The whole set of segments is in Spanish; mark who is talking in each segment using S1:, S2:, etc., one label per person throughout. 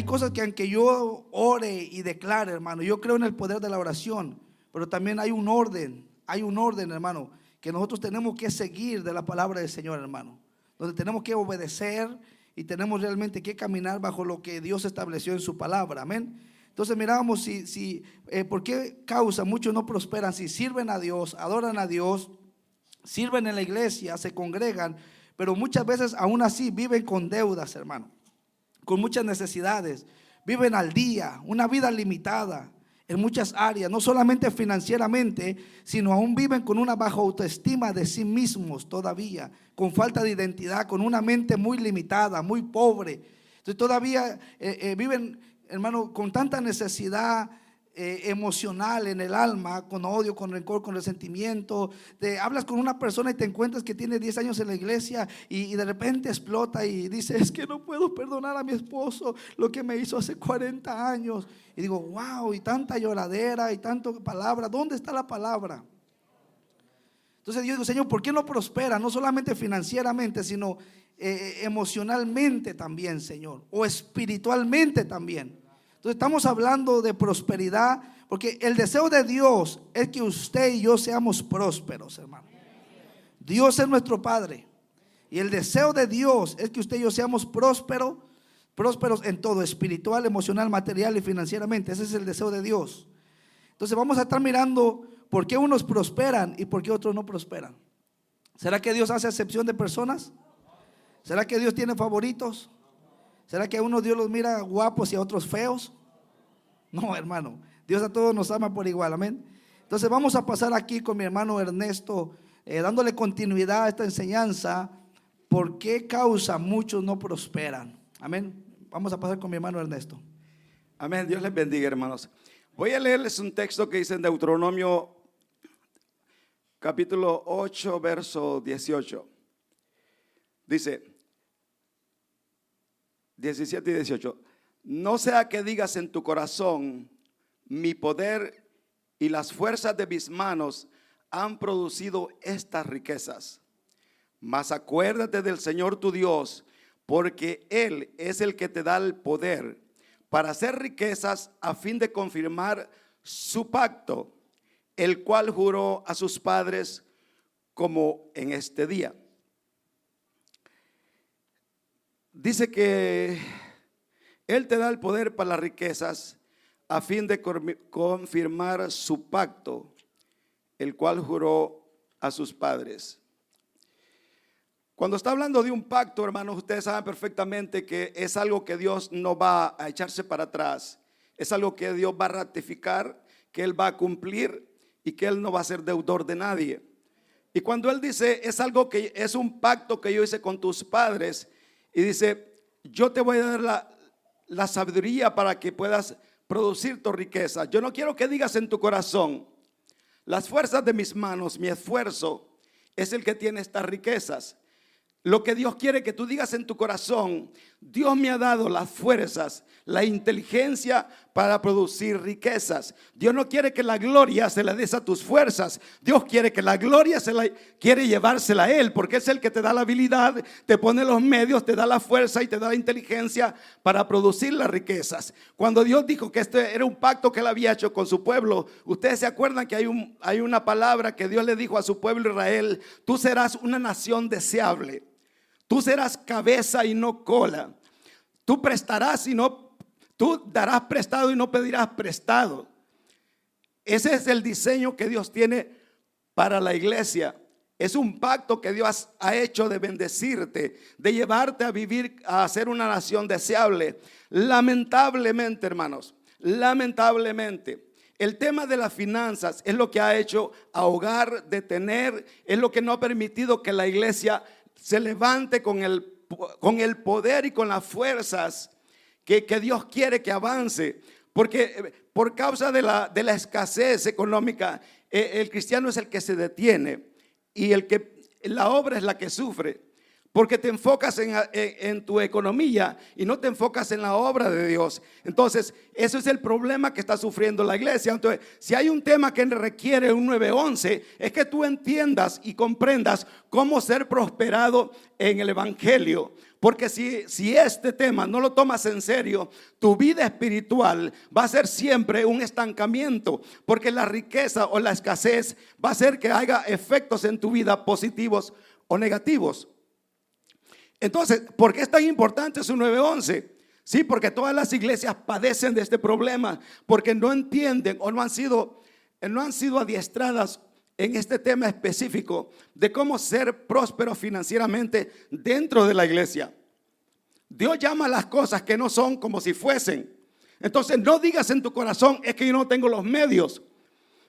S1: cosas que aunque yo ore y declare, hermano, yo creo en el poder de la oración, pero también hay un orden, hermano, que nosotros tenemos que seguir de la palabra del Señor, hermano, donde tenemos que obedecer y tenemos realmente que caminar bajo lo que Dios estableció en su palabra, amén. Entonces mirábamos por qué causa muchos no prosperan, si sirven a Dios, adoran a Dios, sirven en la iglesia, se congregan, pero muchas veces aún así viven con deudas, hermano, con muchas necesidades, viven al día, una vida limitada en muchas áreas, no solamente financieramente, sino aún viven con una baja autoestima de sí mismos todavía, con falta de identidad, con una mente muy limitada, muy pobre. Entonces todavía viven, hermano, con tanta necesidad emocional en el alma, con odio, con rencor, con resentimiento. Hablas con una persona y te encuentras que tiene 10 años en la iglesia y de repente explota y dice: es que no puedo perdonar a mi esposo lo que me hizo hace 40 años. Y digo: wow, y tanta lloradera y tanta palabra, ¿dónde está la palabra? Entonces yo digo: Señor, ¿por qué no prospera? No solamente financieramente, sino emocionalmente también, Señor, o espiritualmente también. Entonces estamos hablando de prosperidad, porque el deseo de Dios es que usted y yo seamos prósperos, hermano. Dios es nuestro Padre y el deseo de Dios es que usted y yo seamos prósperos en todo, espiritual, emocional, material y financieramente. Ese es el deseo de Dios. Entonces vamos a estar mirando por qué unos prosperan y por qué otros no prosperan. ¿Será que Dios hace excepción de personas? ¿Será que Dios tiene favoritos? ¿Será que a unos Dios los mira guapos y a otros feos? No, hermano, Dios a todos nos ama por igual, amén. Entonces vamos a pasar aquí con mi hermano Ernesto, dándole continuidad a esta enseñanza. ¿Por qué causa muchos no prosperan? Amén. Vamos a pasar con mi hermano Ernesto.
S2: Amén, Dios les bendiga, hermanos. Voy a leerles un texto que dice en Deuteronomio capítulo 8, verso 18. Dice 17 y 18: no sea que digas en tu corazón: mi poder y las fuerzas de mis manos han producido estas riquezas. Mas acuérdate del Señor tu Dios, porque Él es el que te da el poder para hacer riquezas, a fin de confirmar su pacto, el cual juró a sus padres, como en este día. Dice que Él te da el poder para las riquezas, a fin de confirmar su pacto, el cual juró a sus padres. Cuando está hablando de un pacto, hermanos, ustedes saben perfectamente que es algo que Dios no va a echarse para atrás. Es algo que Dios va a ratificar, que Él va a cumplir y que Él no va a ser deudor de nadie. Y cuando Él dice: es algo que es un pacto que yo hice con tus padres, y dice: yo te voy a dar la sabiduría para que puedas producir tu riqueza. Yo no quiero que digas en tu corazón: las fuerzas de mis manos, mi esfuerzo es el que tiene estas riquezas. Lo que Dios quiere que tú digas en tu corazón: Dios me ha dado las fuerzas, la inteligencia para producir riquezas. Dios no quiere que la gloria se la des a tus fuerzas. Dios quiere que la gloria quiere llevársela a Él, porque es el que te da la habilidad, te pone los medios, te da la fuerza y te da la inteligencia para producir las riquezas. Cuando Dios dijo que este era un pacto que Él había hecho con su pueblo, ustedes se acuerdan que hay una palabra que Dios le dijo a su pueblo Israel: tú serás una nación deseable. Tú serás cabeza y no cola. Tú prestarás y no, tú darás prestado y no pedirás prestado. Ese es el diseño que Dios tiene para la iglesia. Es un pacto que Dios ha hecho de bendecirte, de llevarte a vivir, a ser una nación deseable. Lamentablemente, hermanos, lamentablemente, el tema de las finanzas es lo que ha hecho ahogar, detener, es lo que no ha permitido que la iglesia se levante con el poder y con las fuerzas que Dios quiere que avance. Porque por causa de la escasez económica, el cristiano es el que se detiene y la obra es la que sufre. Porque te enfocas en tu economía y no te enfocas en la obra de Dios. Entonces, eso es el problema que está sufriendo la iglesia. Entonces, si hay un tema que requiere un 911, es que tú entiendas y comprendas cómo ser prosperado en el evangelio. Porque si este tema no lo tomas en serio, tu vida espiritual va a ser siempre un estancamiento. Porque la riqueza o la escasez va a hacer que haya efectos en tu vida positivos o negativos. Entonces, ¿por qué es tan importante su 9:11? Sí, porque todas las iglesias padecen de este problema, porque no entienden o no han sido adiestradas en este tema específico de cómo ser próspero financieramente dentro de la iglesia. Dios llama las cosas que no son como si fuesen. Entonces no digas en tu corazón, es que yo no tengo los medios,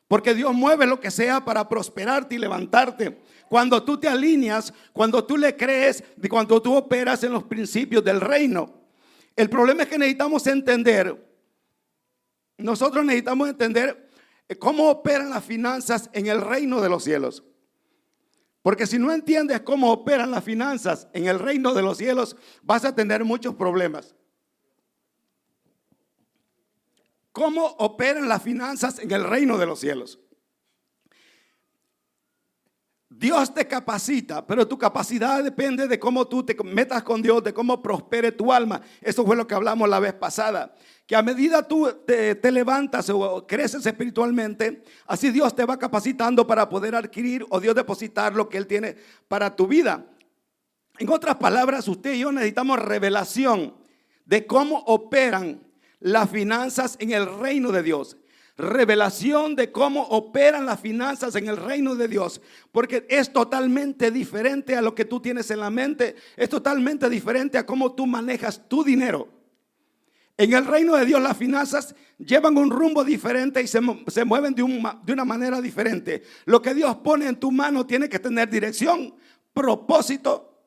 S2: porque Dios mueve lo que sea para prosperarte y levantarte. Cuando tú te alineas, cuando tú le crees y cuando tú operas en los principios del reino. El problema es que nosotros necesitamos entender cómo operan las finanzas en el reino de los cielos. Porque si no entiendes cómo operan las finanzas en el reino de los cielos, vas a tener muchos problemas. ¿Cómo operan las finanzas en el reino de los cielos? Dios te capacita, pero tu capacidad depende de cómo tú te metas con Dios, de cómo prospere tu alma. Eso fue lo que hablamos la vez pasada. Que a medida tú te levantas o creces espiritualmente, así Dios te va capacitando para poder adquirir o Dios depositar lo que Él tiene para tu vida. En otras palabras, usted y yo necesitamos revelación de cómo operan las finanzas en el reino de Dios. Revelación de cómo operan las finanzas en el reino de Dios, porque es totalmente diferente a lo que tú tienes en la mente, es totalmente diferente a cómo tú manejas tu dinero. En el reino de Dios las finanzas llevan un rumbo diferente y se mueven de una manera diferente. Lo que Dios pone en tu mano tiene que tener dirección, propósito.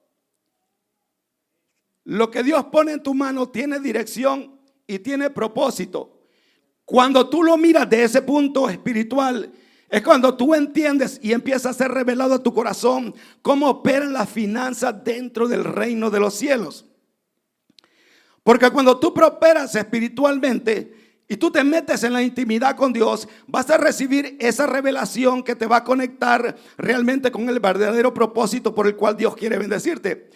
S2: Lo que Dios pone en tu mano tiene dirección y tiene propósito. Cuando tú lo miras de ese punto espiritual, es cuando tú entiendes y empieza a ser revelado a tu corazón cómo operan las finanzas dentro del reino de los cielos. Porque cuando tú prosperas espiritualmente y tú te metes en la intimidad con Dios, vas a recibir esa revelación que te va a conectar realmente con el verdadero propósito por el cual Dios quiere bendecirte.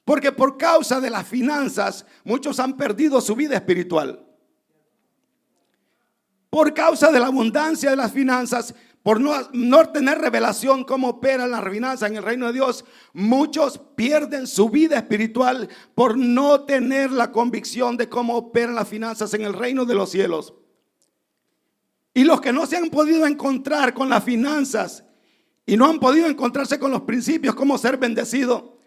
S2: Porque por causa de las finanzas, muchos han perdido su vida espiritual. Por causa de la abundancia de las finanzas, por no tener revelación cómo operan las finanzas en el reino de Dios, muchos pierden su vida espiritual por no tener la convicción de cómo operan las finanzas en el reino de los cielos. Y los que no se han podido encontrar con las finanzas y no han podido encontrarse con los principios, cómo ser bendecido,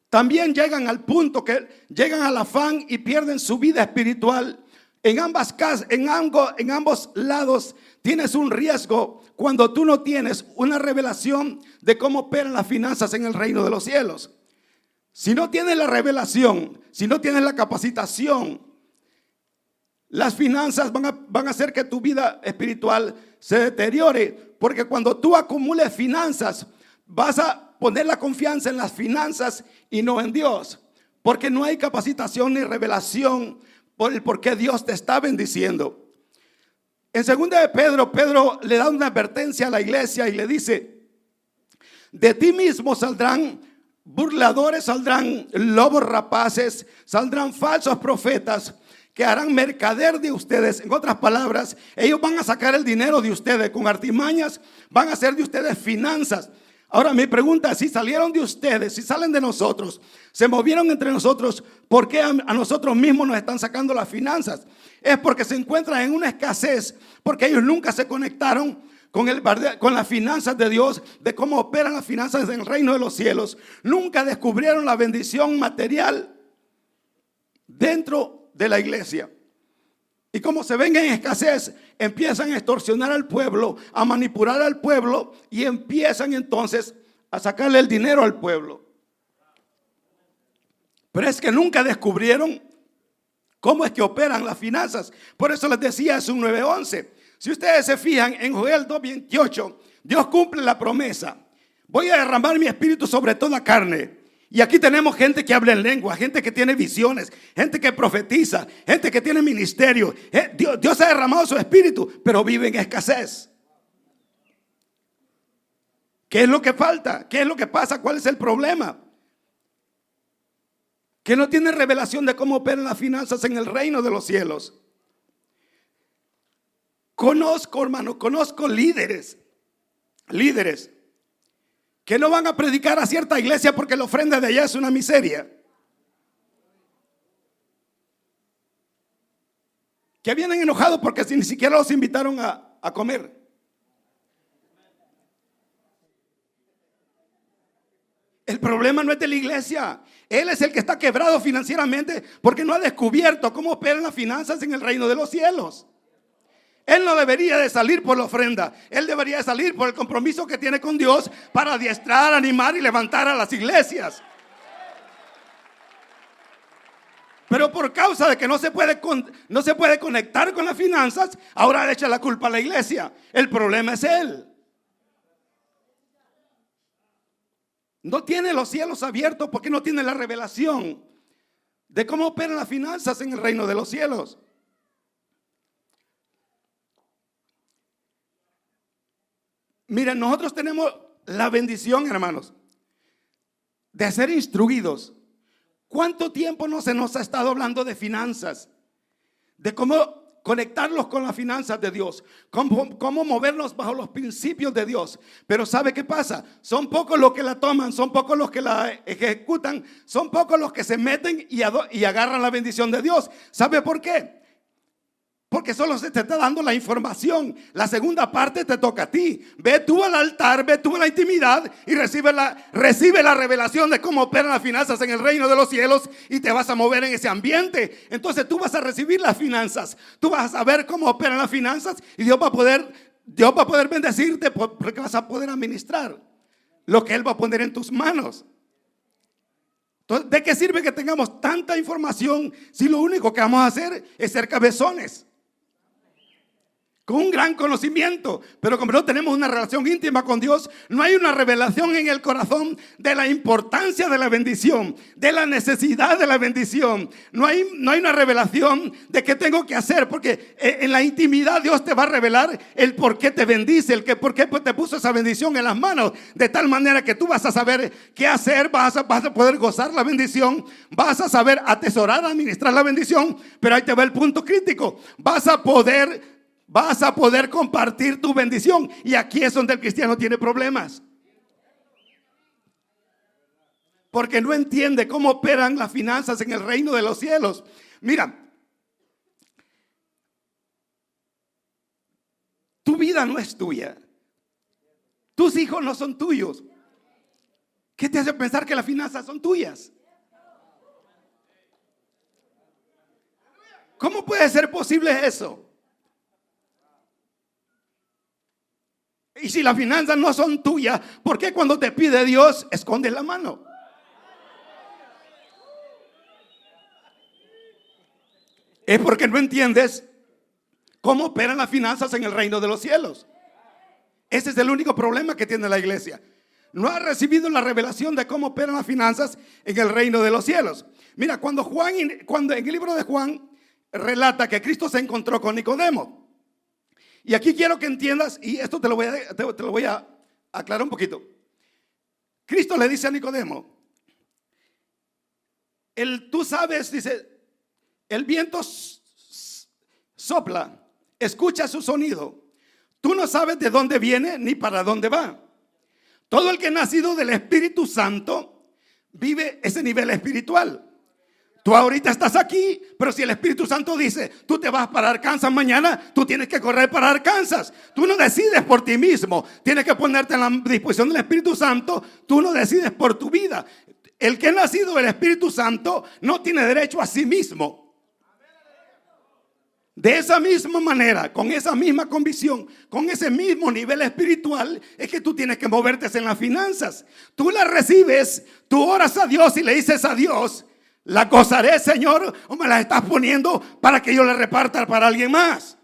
S2: también llegan al punto que llegan al afán y pierden su vida espiritual. En ambos lados tienes un riesgo cuando tú no tienes una revelación de cómo operan las finanzas en el reino de los cielos. Si no tienes la revelación, si no tienes la capacitación, las finanzas van a hacer que tu vida espiritual se deteriore. Porque cuando tú acumules finanzas, vas a poner la confianza en las finanzas y no en Dios. Porque no hay capacitación ni revelación por qué Dios te está bendiciendo. En 2 de Pedro, Pedro le da una advertencia a la iglesia y le dice: de ti mismo saldrán burladores, saldrán lobos rapaces, saldrán falsos profetas que harán mercader de ustedes. En otras palabras, ellos van a sacar el dinero de ustedes con artimañas, van a hacer de ustedes finanzas. Ahora mi pregunta es, si salieron de ustedes, si salen de nosotros, se movieron entre nosotros, ¿por qué a nosotros mismos nos están sacando las finanzas? Es porque se encuentran en una escasez, porque ellos nunca se conectaron con las finanzas de Dios, de cómo operan las finanzas en el reino de los cielos. Nunca descubrieron la bendición material dentro de la iglesia. Y como se ven en escasez, empiezan a extorsionar al pueblo, a manipular al pueblo y empiezan entonces a sacarle el dinero al pueblo. Pero es que nunca descubrieron cómo es que operan las finanzas. Por eso les decía, es un 9:11. Si ustedes se fijan en Joel 2:28, Dios cumple la promesa: voy a derramar mi espíritu sobre toda carne. Y aquí tenemos gente que habla en lengua, gente que tiene visiones, gente que profetiza, gente que tiene ministerio. Dios ha derramado su espíritu, pero vive en escasez. ¿Qué es lo que falta? ¿Qué es lo que pasa? ¿Cuál es el problema? que no tiene revelación de cómo operan las finanzas en el reino de los cielos. Conozco, hermano, conozco líderes que no van a predicar a cierta iglesia porque la ofrenda de allá es una miseria. Que vienen enojados porque ni siquiera los invitaron a comer. El problema no es de la iglesia. Él es el que está quebrado financieramente porque no ha descubierto cómo operan las finanzas en el reino de los cielos. Él no debería de salir por la ofrenda. Él debería de salir por el compromiso que tiene con Dios para adiestrar, animar y levantar a las iglesias. Pero por causa de que no se puede conectar con las finanzas, ahora le echa la culpa a la iglesia. El problema es él. No tiene los cielos abiertos porque no tiene la revelación de cómo operan las finanzas en el reino de los cielos. Miren, nosotros tenemos la bendición, hermanos, de ser instruidos. ¿Cuánto tiempo no se nos ha estado hablando de finanzas? De cómo conectarlos con las finanzas de Dios, cómo movernos bajo los principios de Dios. Pero ¿sabe qué pasa? Son pocos los que la toman, son pocos los que la ejecutan, son pocos los que se meten y agarran la bendición de Dios. ¿Sabe por qué? Porque solo se te está dando la información. La segunda parte te toca a ti. Ve tú al altar, ve tú a la intimidad y recibe la revelación de cómo operan las finanzas en el reino de los cielos y te vas a mover en ese ambiente. Entonces tú vas a recibir las finanzas. Tú vas a saber cómo operan las finanzas y Dios va a poder bendecirte porque vas a poder administrar lo que Él va a poner en tus manos. Entonces, ¿de qué sirve que tengamos tanta información si lo único que vamos a hacer es ser cabezones? Con un gran conocimiento, pero como no tenemos una relación íntima con Dios, no hay una revelación en el corazón de la importancia de la bendición, de la necesidad de la bendición. No hay una revelación de qué tengo que hacer, porque en la intimidad Dios te va a revelar el por qué te bendice, por qué te puso esa bendición en las manos, de tal manera que tú vas a saber qué hacer, vas a poder gozar la bendición, vas a saber atesorar, administrar la bendición. Pero ahí te va el punto crítico: vas a poder compartir tu bendición. Y aquí es donde el cristiano tiene problemas, porque no entiende cómo operan las finanzas en el reino de los cielos. Mira, tu vida no es tuya, tus hijos no son tuyos. ¿Qué te hace pensar que las finanzas son tuyas? ¿Cómo puede ser posible eso? Y si las finanzas no son tuyas, ¿por qué cuando te pide Dios escondes la mano? Es porque no entiendes cómo operan las finanzas en el reino de los cielos. Ese es el único problema que tiene la iglesia. No ha recibido la revelación de cómo operan las finanzas en el reino de los cielos. Mira, cuando en el libro de Juan relata que Cristo se encontró con Nicodemo. Y aquí quiero que entiendas, y esto te lo voy a aclarar un poquito. Cristo le dice a Nicodemo, tú sabes, dice, el viento sopla, escucha su sonido. Tú no sabes de dónde viene ni para dónde va. Todo el que ha nacido del Espíritu Santo vive ese nivel espiritual. Tú ahorita estás aquí, pero si el Espíritu Santo dice, tú te vas para Arkansas mañana, tú tienes que correr para Arkansas. Tú no decides por ti mismo, tienes que ponerte en la disposición del Espíritu Santo. Tú no decides por tu vida. El que ha nacido del Espíritu Santo no tiene derecho a sí mismo. De esa misma manera, con esa misma convicción, con ese mismo nivel espiritual, es que tú tienes que moverte en las finanzas. Tú las recibes, tú oras a Dios y le dices a Dios, ¿la gozaré, Señor, o me la estás poniendo para que yo la reparta para alguien más?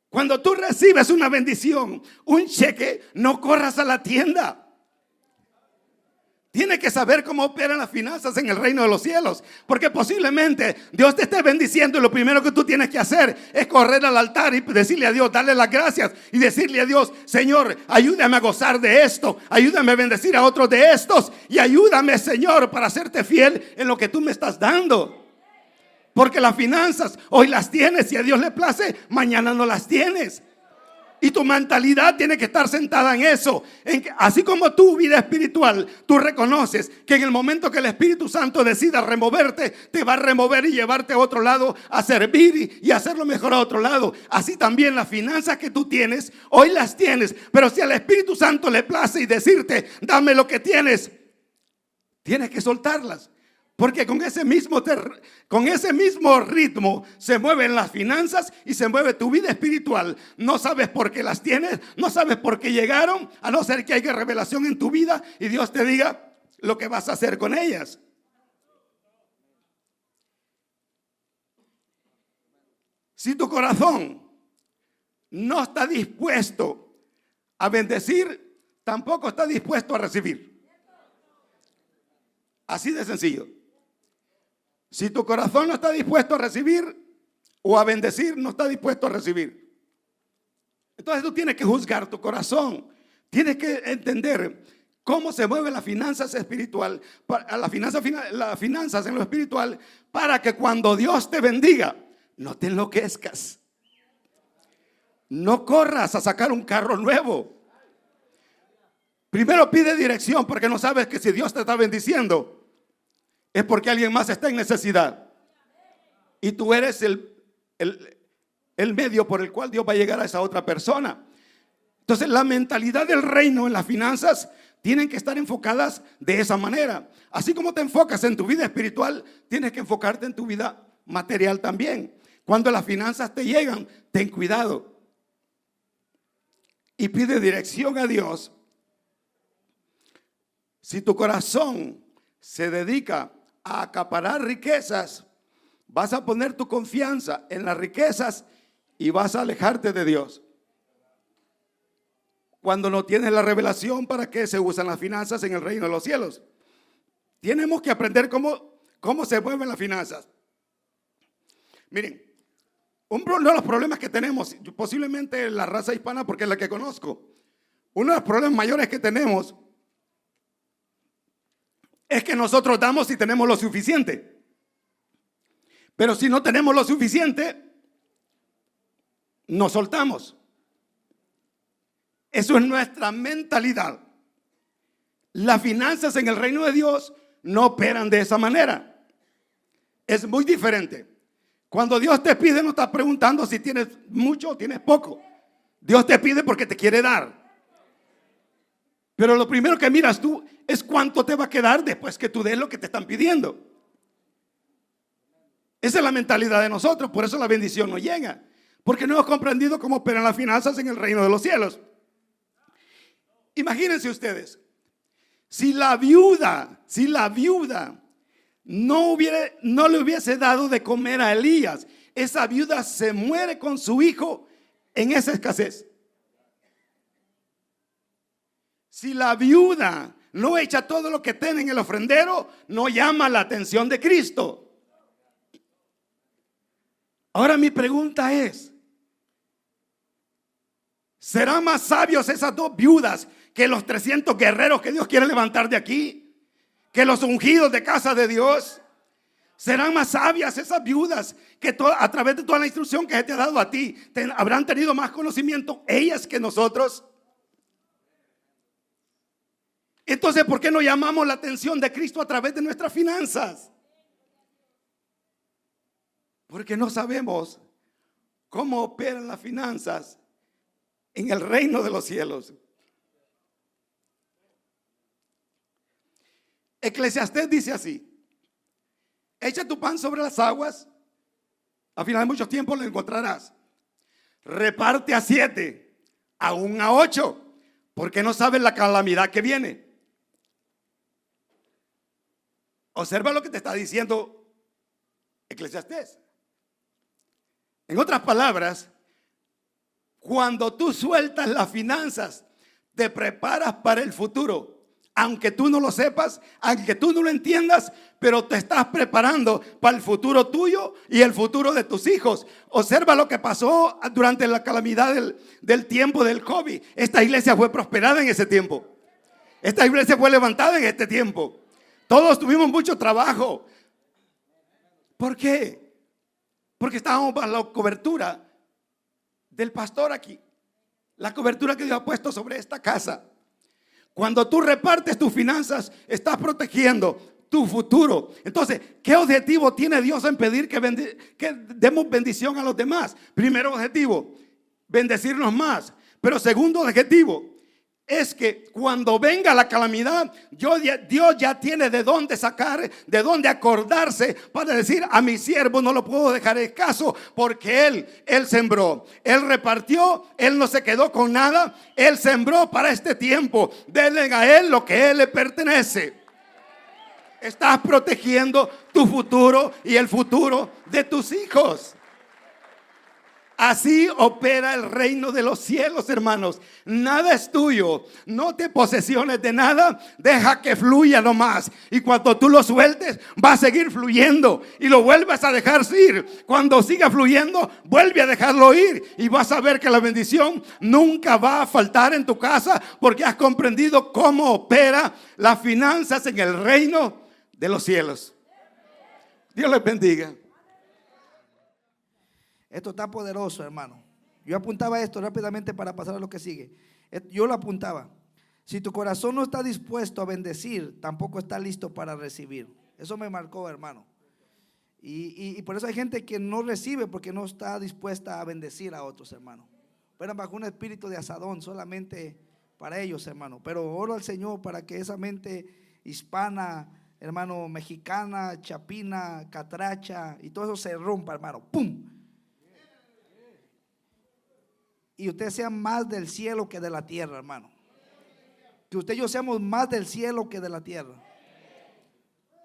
S2: Cuando tú recibes una bendición, un cheque, no corras a la tienda. Tiene que saber cómo operan las finanzas en el reino de los cielos. Porque posiblemente Dios te esté bendiciendo y lo primero que tú tienes que hacer es correr al altar y decirle a Dios, darle las gracias y decirle a Dios: Señor, ayúdame a gozar de esto, ayúdame a bendecir a otros de estos y ayúdame, Señor, para serte fiel en lo que tú me estás dando. Porque las finanzas hoy las tienes, si a Dios le place, mañana no las tienes. Y tu mentalidad tiene que estar sentada en eso. Así como tu vida espiritual, tú reconoces que en el momento que el Espíritu Santo decida removerte, te va a remover y llevarte a otro lado a servir y hacerlo mejor a otro lado. Así también las finanzas que tú tienes, hoy las tienes. Pero si al Espíritu Santo le place y decirte: dame lo que tienes, tienes que soltarlas. Porque con ese mismo ritmo se mueven las finanzas y se mueve tu vida espiritual. No sabes por qué las tienes, no sabes por qué llegaron, a no ser que haya revelación en tu vida y Dios te diga lo que vas a hacer con ellas. Si tu corazón no está dispuesto a bendecir, tampoco está dispuesto a recibir. Así de sencillo. Si tu corazón no está dispuesto a recibir o a bendecir, no está dispuesto a recibir. Entonces tú tienes que juzgar tu corazón. Tienes que entender cómo se mueven las finanzas espiritual, las finanzas en lo espiritual, para que cuando Dios te bendiga, no te enloquezcas. No corras a sacar un carro nuevo. Primero pide dirección, porque no sabes que si Dios te está bendiciendo es porque alguien más está en necesidad. Y tú eres el medio por el cual Dios va a llegar a esa otra persona. Entonces la mentalidad del reino en las finanzas tienen que estar enfocadas de esa manera. Así como te enfocas en tu vida espiritual, tienes que enfocarte en tu vida material también. Cuando las finanzas te llegan, ten cuidado. Y pide dirección a Dios. Si tu corazón se dedica a acaparar riquezas, vas a poner tu confianza en las riquezas y vas a alejarte de Dios. Cuando no tienes la revelación para qué se usan las finanzas en el reino de los cielos. Tenemos que aprender cómo se mueven las finanzas. Miren, uno de los problemas que tenemos, posiblemente la raza hispana, porque es la que conozco, uno de los problemas mayores que tenemos es que nosotros damos si tenemos lo suficiente. Pero si no tenemos lo suficiente, nos soltamos. Eso es nuestra mentalidad. Las finanzas en el reino de Dios no operan de esa manera. Es muy diferente. Cuando Dios te pide, no está preguntando si tienes mucho o tienes poco. Dios te pide porque te quiere dar. Pero lo primero que miras tú es cuánto te va a quedar después que tú des lo que te están pidiendo. Esa es la mentalidad de nosotros. Por eso la bendición no llega. Porque no hemos comprendido cómo operan las finanzas en el reino de los cielos. Imagínense ustedes, si la viuda no le hubiese dado de comer a Elías, esa viuda se muere con su hijo en esa escasez. Si la viuda no echa todo lo que tiene en el ofrendero, no llama la atención de Cristo. Ahora mi pregunta es: ¿serán más sabios esas dos viudas que los 300 guerreros que Dios quiere levantar de aquí? ¿Que los ungidos de casa de Dios? ¿Serán más sabias esas viudas que a través de toda la instrucción que te ha dado a ti, habrán tenido más conocimiento ellas que nosotros? Entonces, ¿por qué no llamamos la atención de Cristo a través de nuestras finanzas? Porque no sabemos cómo operan las finanzas en el reino de los cielos. Eclesiastés dice así: echa tu pan sobre las aguas, al final de muchos tiempos lo encontrarás. Reparte a 7, aún a 8, porque no sabes la calamidad que viene. Observa lo que te está diciendo Eclesiastés. En otras palabras, cuando tú sueltas las finanzas, te preparas para el futuro. aunque tú no lo sepas, aunque tú no lo entiendas, pero te estás preparando para el futuro tuyo y el futuro de tus hijos. Observa lo que pasó durante la calamidad del tiempo del COVID. Esta iglesia fue prosperada en ese tiempo. Esta iglesia fue levantada en este tiempo. Todos tuvimos mucho trabajo. ¿Por qué? Porque estábamos bajo la cobertura del pastor aquí. La cobertura que Dios ha puesto sobre esta casa. Cuando tú repartes tus finanzas, estás protegiendo tu futuro. Entonces, ¿qué objetivo tiene Dios en pedir que demos bendición a los demás? Primero objetivo, bendecirnos más. Pero segundo objetivo es que cuando venga la calamidad, Dios ya tiene de dónde sacar, de dónde acordarse para decir: a mi siervo no lo puedo dejar escaso, porque él sembró, él repartió, él no se quedó con nada, él sembró para este tiempo. Denle a él lo que a él le pertenece. Estás protegiendo tu futuro y el futuro de tus hijos. Así opera el reino de los cielos, hermanos. Nada es tuyo. No te posesiones de nada. Deja que fluya nomás. Y cuando tú lo sueltes, va a seguir fluyendo. Y lo vuelves a dejar ir. Cuando siga fluyendo, vuelve a dejarlo ir. Y vas a ver que la bendición nunca va a faltar en tu casa, porque has comprendido cómo opera las finanzas en el reino de los cielos. Dios les bendiga.
S1: Esto está poderoso, hermano. Yo apuntaba esto rápidamente para pasar a lo que sigue. Yo lo apuntaba. Si tu corazón no está dispuesto a bendecir, tampoco está listo para recibir. Eso me marcó, hermano. Y por eso hay gente que no recibe, porque no está dispuesta a bendecir a otros, hermano. Pero bajo un espíritu de asadón solamente para ellos, hermano. Pero oro al Señor para que esa mente hispana, hermano, mexicana, chapina, catracha y todo eso se rompa, hermano. ¡Pum! Y usted sea más del cielo que de la tierra, hermano. Que usted y yo seamos más del cielo que de la tierra.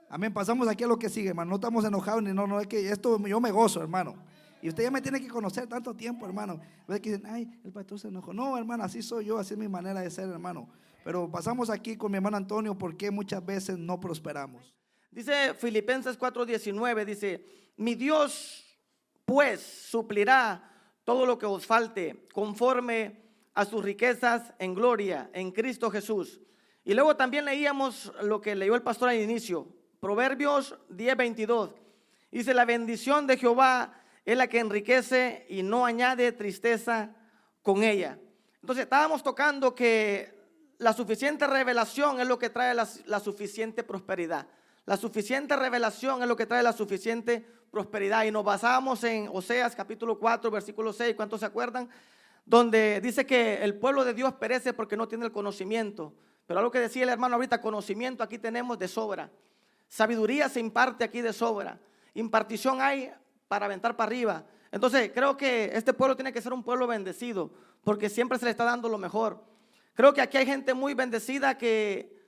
S1: Amén. Pasamos aquí a lo que sigue, hermano. No estamos enojados ni no, es que esto yo me gozo, hermano. Y usted ya me tiene que conocer tanto tiempo, hermano. Ve que dicen: ay, el pastor se enojó. No, hermano, así soy yo, así es mi manera de ser, hermano. Pero pasamos aquí con mi hermano Antonio, porque muchas veces no prosperamos.
S3: Dice Filipenses 4:19, dice: mi Dios pues suplirá todo lo que os falte conforme a sus riquezas en gloria en Cristo Jesús. Y luego también leíamos lo que leyó el pastor al inicio, Proverbios 10:22. Dice: la bendición de Jehová es la que enriquece y no añade tristeza con ella. Entonces estábamos tocando que la suficiente revelación es lo que trae la suficiente prosperidad. La suficiente revelación es lo que trae la suficiente prosperidad. Y nos basábamos en Oseas capítulo 4 versículo 6, ¿cuántos se acuerdan? Donde dice que el pueblo de Dios perece porque no tiene el conocimiento. Pero algo que decía el hermano ahorita: conocimiento aquí tenemos de sobra. Sabiduría se imparte aquí de sobra. Impartición hay para aventar para arriba. Entonces creo que este pueblo tiene que ser un pueblo bendecido, porque siempre se le está dando lo mejor. Creo que aquí hay gente muy bendecida que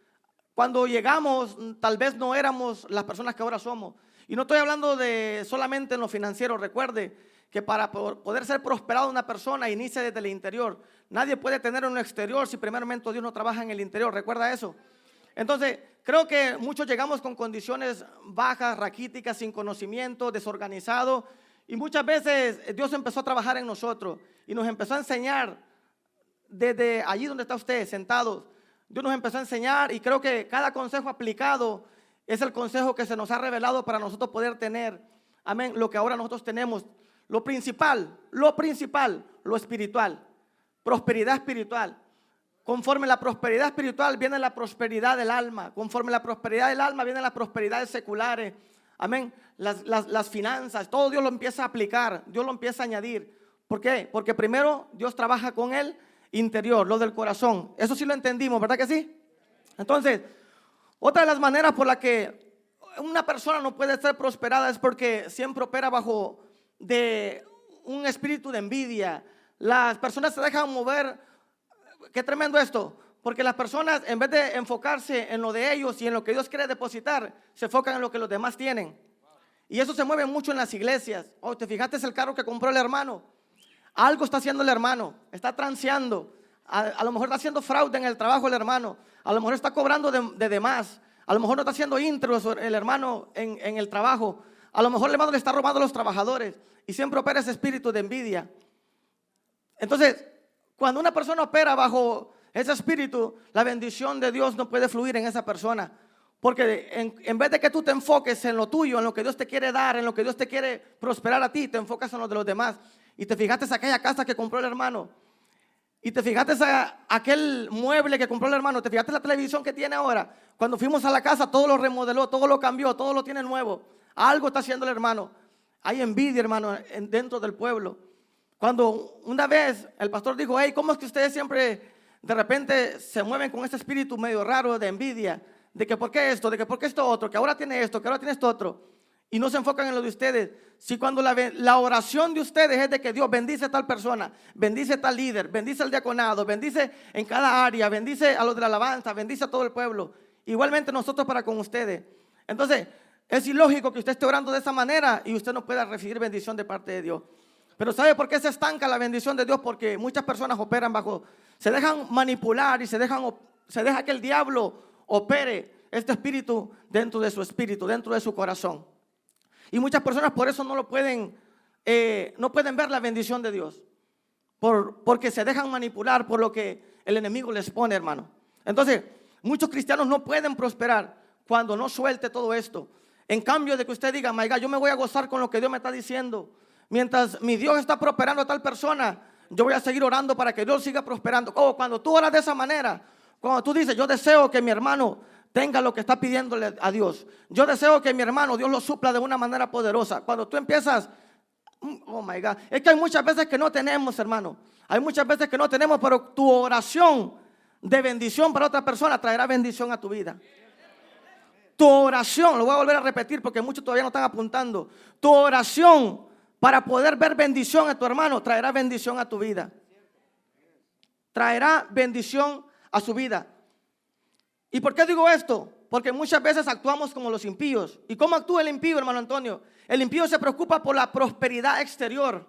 S3: cuando llegamos tal vez no éramos las personas que ahora somos. Y no estoy hablando de solamente en lo financiero. Recuerde que para poder ser prosperado una persona inicia desde el interior. Nadie puede tener un exterior si primeramente Dios no trabaja en el interior. ¿Recuerda eso? Entonces creo que muchos llegamos con condiciones bajas, raquíticas, sin conocimiento, desorganizados. Y muchas veces Dios empezó a trabajar en nosotros y nos empezó a enseñar desde allí donde está usted sentado. Dios nos empezó a enseñar, y creo que cada consejo aplicado es el consejo que se nos ha revelado para nosotros poder tener, amén, lo que ahora nosotros tenemos. Lo principal, lo espiritual, prosperidad espiritual. Conforme la prosperidad espiritual viene la prosperidad del alma. Conforme la prosperidad del alma vienen las prosperidades seculares. Amén. Las finanzas, todo Dios lo empieza a aplicar, Dios lo empieza a añadir. ¿Por qué? Porque primero Dios trabaja con el interior, lo del corazón. Eso sí lo entendimos, ¿verdad que sí? Entonces, otra de las maneras por la que una persona no puede ser prosperada es porque siempre opera bajo de un espíritu de envidia. Las personas se dejan mover. Qué tremendo esto, porque las personas, en vez de enfocarse en lo de ellos y en lo que Dios quiere depositar, se enfocan en lo que los demás tienen. Y eso se mueve mucho en las iglesias. Oh, ¿te fijaste el carro que compró el hermano? Algo está haciendo el hermano, está transeando. A lo mejor está haciendo fraude en el trabajo el hermano. A lo mejor está cobrando de más. A lo mejor no está haciendo íntegro el hermano en el trabajo. A lo mejor el hermano le está robando a los trabajadores. Y siempre opera ese espíritu de envidia. Entonces, cuando una persona opera bajo ese espíritu, la bendición de Dios no puede fluir en esa persona. Porque en vez de que tú te enfoques en lo tuyo, en lo que Dios te quiere dar, en lo que Dios te quiere prosperar a ti, te enfocas en lo de los demás. Y te fijaste en aquella casa que compró el hermano. Y te fijaste en aquel mueble que compró el hermano. Te fijaste en la televisión que tiene ahora. Cuando fuimos a la casa, todo lo remodeló, todo lo cambió, todo lo tiene nuevo. Algo está haciendo el hermano. Hay envidia, hermano, dentro del pueblo. Cuando una vez el pastor dijo: hey, ¿cómo es que ustedes siempre de repente se mueven con este espíritu medio raro de envidia? De que por qué esto, de que por qué esto otro, que ahora tiene esto, que ahora tiene esto otro. Y no se enfocan en lo de ustedes. Si cuando la oración de ustedes es de que Dios bendice a tal persona, bendice a tal líder, bendice al diaconado, bendice en cada área, bendice a los de la alabanza, bendice a todo el pueblo. Igualmente nosotros para con ustedes. Entonces, es ilógico que usted esté orando de esa manera y usted no pueda recibir bendición de parte de Dios. Pero ¿sabe por qué se estanca la bendición de Dios? Porque muchas personas operan se dejan manipular y se deja que el diablo opere este espíritu dentro de su espíritu, dentro de su corazón. Y muchas personas por eso no pueden ver la bendición de Dios. Porque se dejan manipular por lo que el enemigo les pone, hermano. Entonces, muchos cristianos no pueden prosperar cuando no suelte todo esto. En cambio de que usted diga: my God, yo me voy a gozar con lo que Dios me está diciendo. Mientras mi Dios está prosperando a tal persona, yo voy a seguir orando para que Dios siga prosperando. Cuando tú oras de esa manera, cuando tú dices: yo deseo que mi hermano tenga lo que está pidiéndole a Dios, yo deseo que mi hermano Dios lo supla de una manera poderosa. Cuando tú empiezas, oh my God, es que hay muchas veces que no tenemos, hermano. Hay muchas veces que no tenemos, pero tu oración de bendición para otra persona traerá bendición a tu vida. Tu oración, lo voy a volver a repetir porque muchos todavía no están apuntando. Tu oración para poder ver bendición a tu hermano traerá bendición a tu vida. Traerá bendición a su vida. ¿Y por qué digo esto? Porque muchas veces actuamos como los impíos. ¿Y cómo actúa el impío, hermano Antonio? El impío se preocupa por la prosperidad exterior,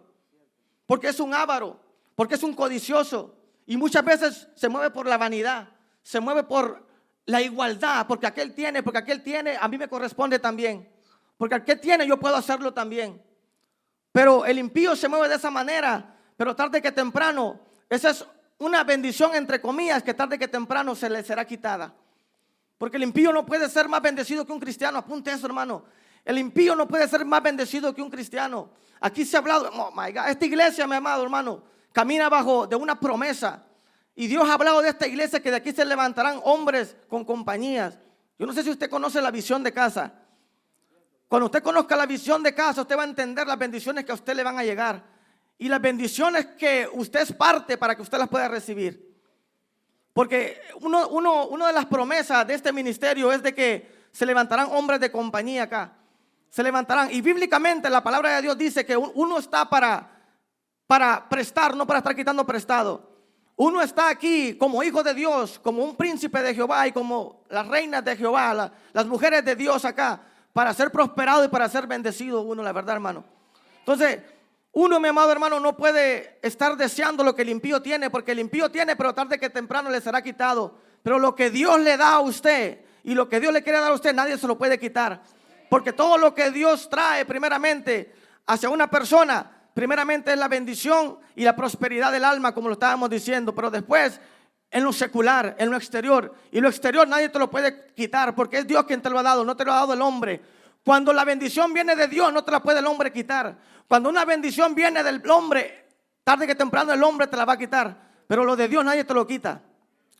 S3: porque es un avaro, porque es un codicioso. Y muchas veces se mueve por la vanidad, se mueve por la igualdad, porque aquel tiene, a mí me corresponde también. Porque aquel tiene, yo puedo hacerlo también. Pero el impío se mueve de esa manera, pero tarde que temprano, esa es una bendición entre comillas que tarde que temprano se le será quitada. Porque el impío no puede ser más bendecido que un cristiano. Apunte eso, hermano. El impío no puede ser más bendecido que un cristiano. Aquí se ha hablado, oh my God, esta iglesia, mi amado hermano, camina bajo de una promesa. Y Dios ha hablado de esta iglesia que de aquí se levantarán hombres con compañías. Yo no sé si usted conoce la visión de casa. Cuando usted conozca la visión de casa, usted va a entender las bendiciones que a usted le van a llegar. Y las bendiciones que usted es parte para que usted las pueda recibir. Porque una de las promesas de este ministerio es de que se levantarán hombres de compañía acá. Se levantarán. Y bíblicamente la palabra de Dios dice que uno está para prestar, no para estar quitando prestado. Uno está aquí como hijo de Dios, como un príncipe de Jehová y como las reinas de Jehová, las mujeres de Dios acá, para ser prosperado y para ser bendecido uno, la verdad, hermano. Entonces, uno, mi amado hermano, no puede estar deseando lo que el impío tiene, porque el impío tiene, pero tarde que temprano le será quitado. Pero lo que Dios le da a usted y lo que Dios le quiere dar a usted, nadie se lo puede quitar. Porque todo lo que Dios trae primeramente hacia una persona, primeramente es la bendición y la prosperidad del alma, como lo estábamos diciendo. Pero después, en lo secular, en lo exterior. Y lo exterior nadie te lo puede quitar, porque es Dios quien te lo ha dado, no te lo ha dado el hombre. Cuando la bendición viene de Dios, no te la puede el hombre quitar. Cuando una bendición viene del hombre, tarde que temprano el hombre te la va a quitar. Pero lo de Dios nadie te lo quita.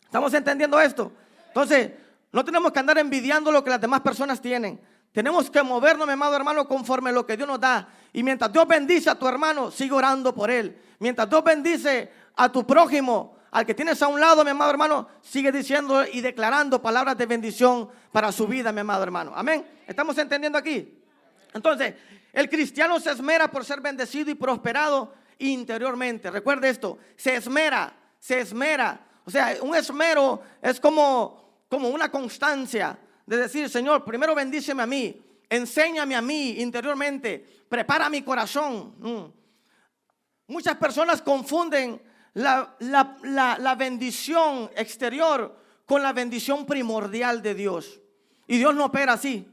S3: ¿Estamos entendiendo esto? Entonces, no tenemos que andar envidiando lo que las demás personas tienen. Tenemos que movernos, mi amado hermano, conforme a lo que Dios nos da. Y mientras Dios bendice a tu hermano, sigue orando por él. Mientras Dios bendice a tu prójimo, al que tienes a un lado, mi amado hermano, sigue diciendo y declarando palabras de bendición para su vida, mi amado hermano. Amén. ¿Estamos entendiendo aquí? Entonces, el cristiano se esmera por ser bendecido y prosperado interiormente. Recuerde esto, se esmera. O sea, un esmero es como una constancia de decir: Señor, primero bendíceme a mí, enséñame a mí interiormente, prepara mi corazón. Muchas personas confunden la bendición exterior con la bendición primordial de Dios. Y Dios no opera así.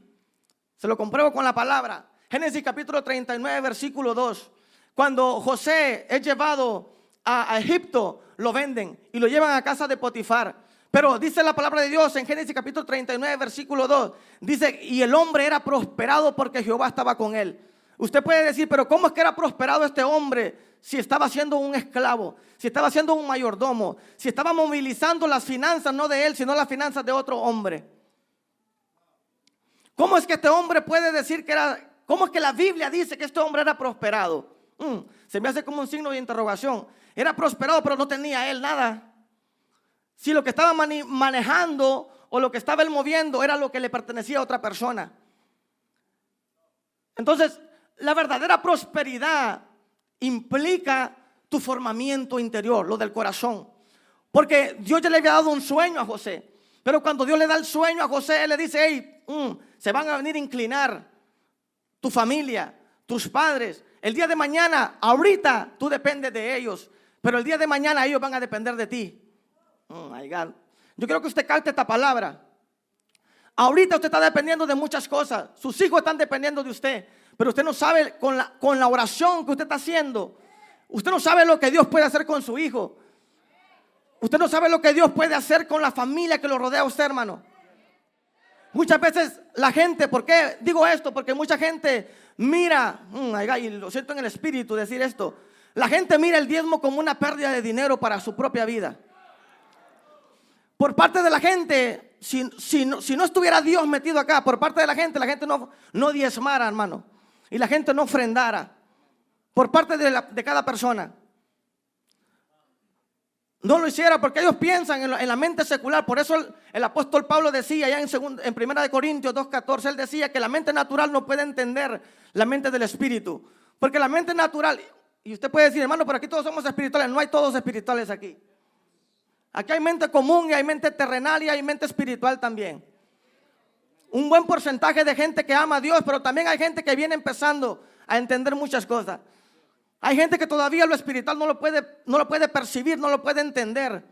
S3: Se lo compruebo con la palabra. Génesis capítulo 39, versículo 2. Cuando José es llevado a Egipto, lo venden y lo llevan a casa de Potifar. Pero dice la palabra de Dios en Génesis capítulo 39, versículo 2. Dice, y el hombre era prosperado porque Jehová estaba con él. Usted puede decir, pero ¿cómo es que era prosperado este hombre si estaba siendo un esclavo? Si estaba siendo un mayordomo, si estaba movilizando las finanzas no de él, sino las finanzas de otro hombre. ¿Cómo es que este hombre puede decir que era, cómo es que la Biblia dice que este hombre era prosperado? Se me hace como un signo de interrogación. Era prosperado, pero no tenía él nada. Si lo que estaba manejando o lo que estaba él moviendo era lo que le pertenecía a otra persona. Entonces, la verdadera prosperidad implica tu formamiento interior, lo del corazón. Porque Dios ya le había dado un sueño a José. Pero cuando Dios le da el sueño a José, Él le dice, hey, se van a venir a inclinar tu familia, tus padres. El día de mañana, ahorita tú dependes de ellos, pero el día de mañana ellos van a depender de ti. Oh my God. Yo quiero que usted capte esta palabra. Ahorita usted está dependiendo de muchas cosas. Sus hijos están dependiendo de usted. Pero usted no sabe con la oración que usted está haciendo. Usted no sabe lo que Dios puede hacer con su hijo. Usted no sabe lo que Dios puede hacer con la familia que lo rodea a usted, hermano. Muchas veces la gente, ¿por qué digo esto? Porque mucha gente mira, y lo siento en el espíritu decir esto. La gente mira el diezmo como una pérdida de dinero para su propia vida. Por parte de la gente, si no estuviera Dios metido acá, por parte de la gente no diezmara, hermano. Y la gente no ofrendara. Por parte de cada persona. No lo hiciera porque ellos piensan en la mente secular. Por eso el apóstol Pablo decía allá en 1 Corintios 2:14, él decía que la mente natural no puede entender la mente del espíritu. Porque la mente natural, y usted puede decir, hermano, pero aquí todos somos espirituales. No hay todos espirituales aquí. Aquí hay mente común y hay mente terrenal y hay mente espiritual también. Un buen porcentaje de gente que ama a Dios, pero también hay gente que viene empezando a entender muchas cosas. Hay gente que todavía lo espiritual no lo puede percibir, no lo puede entender.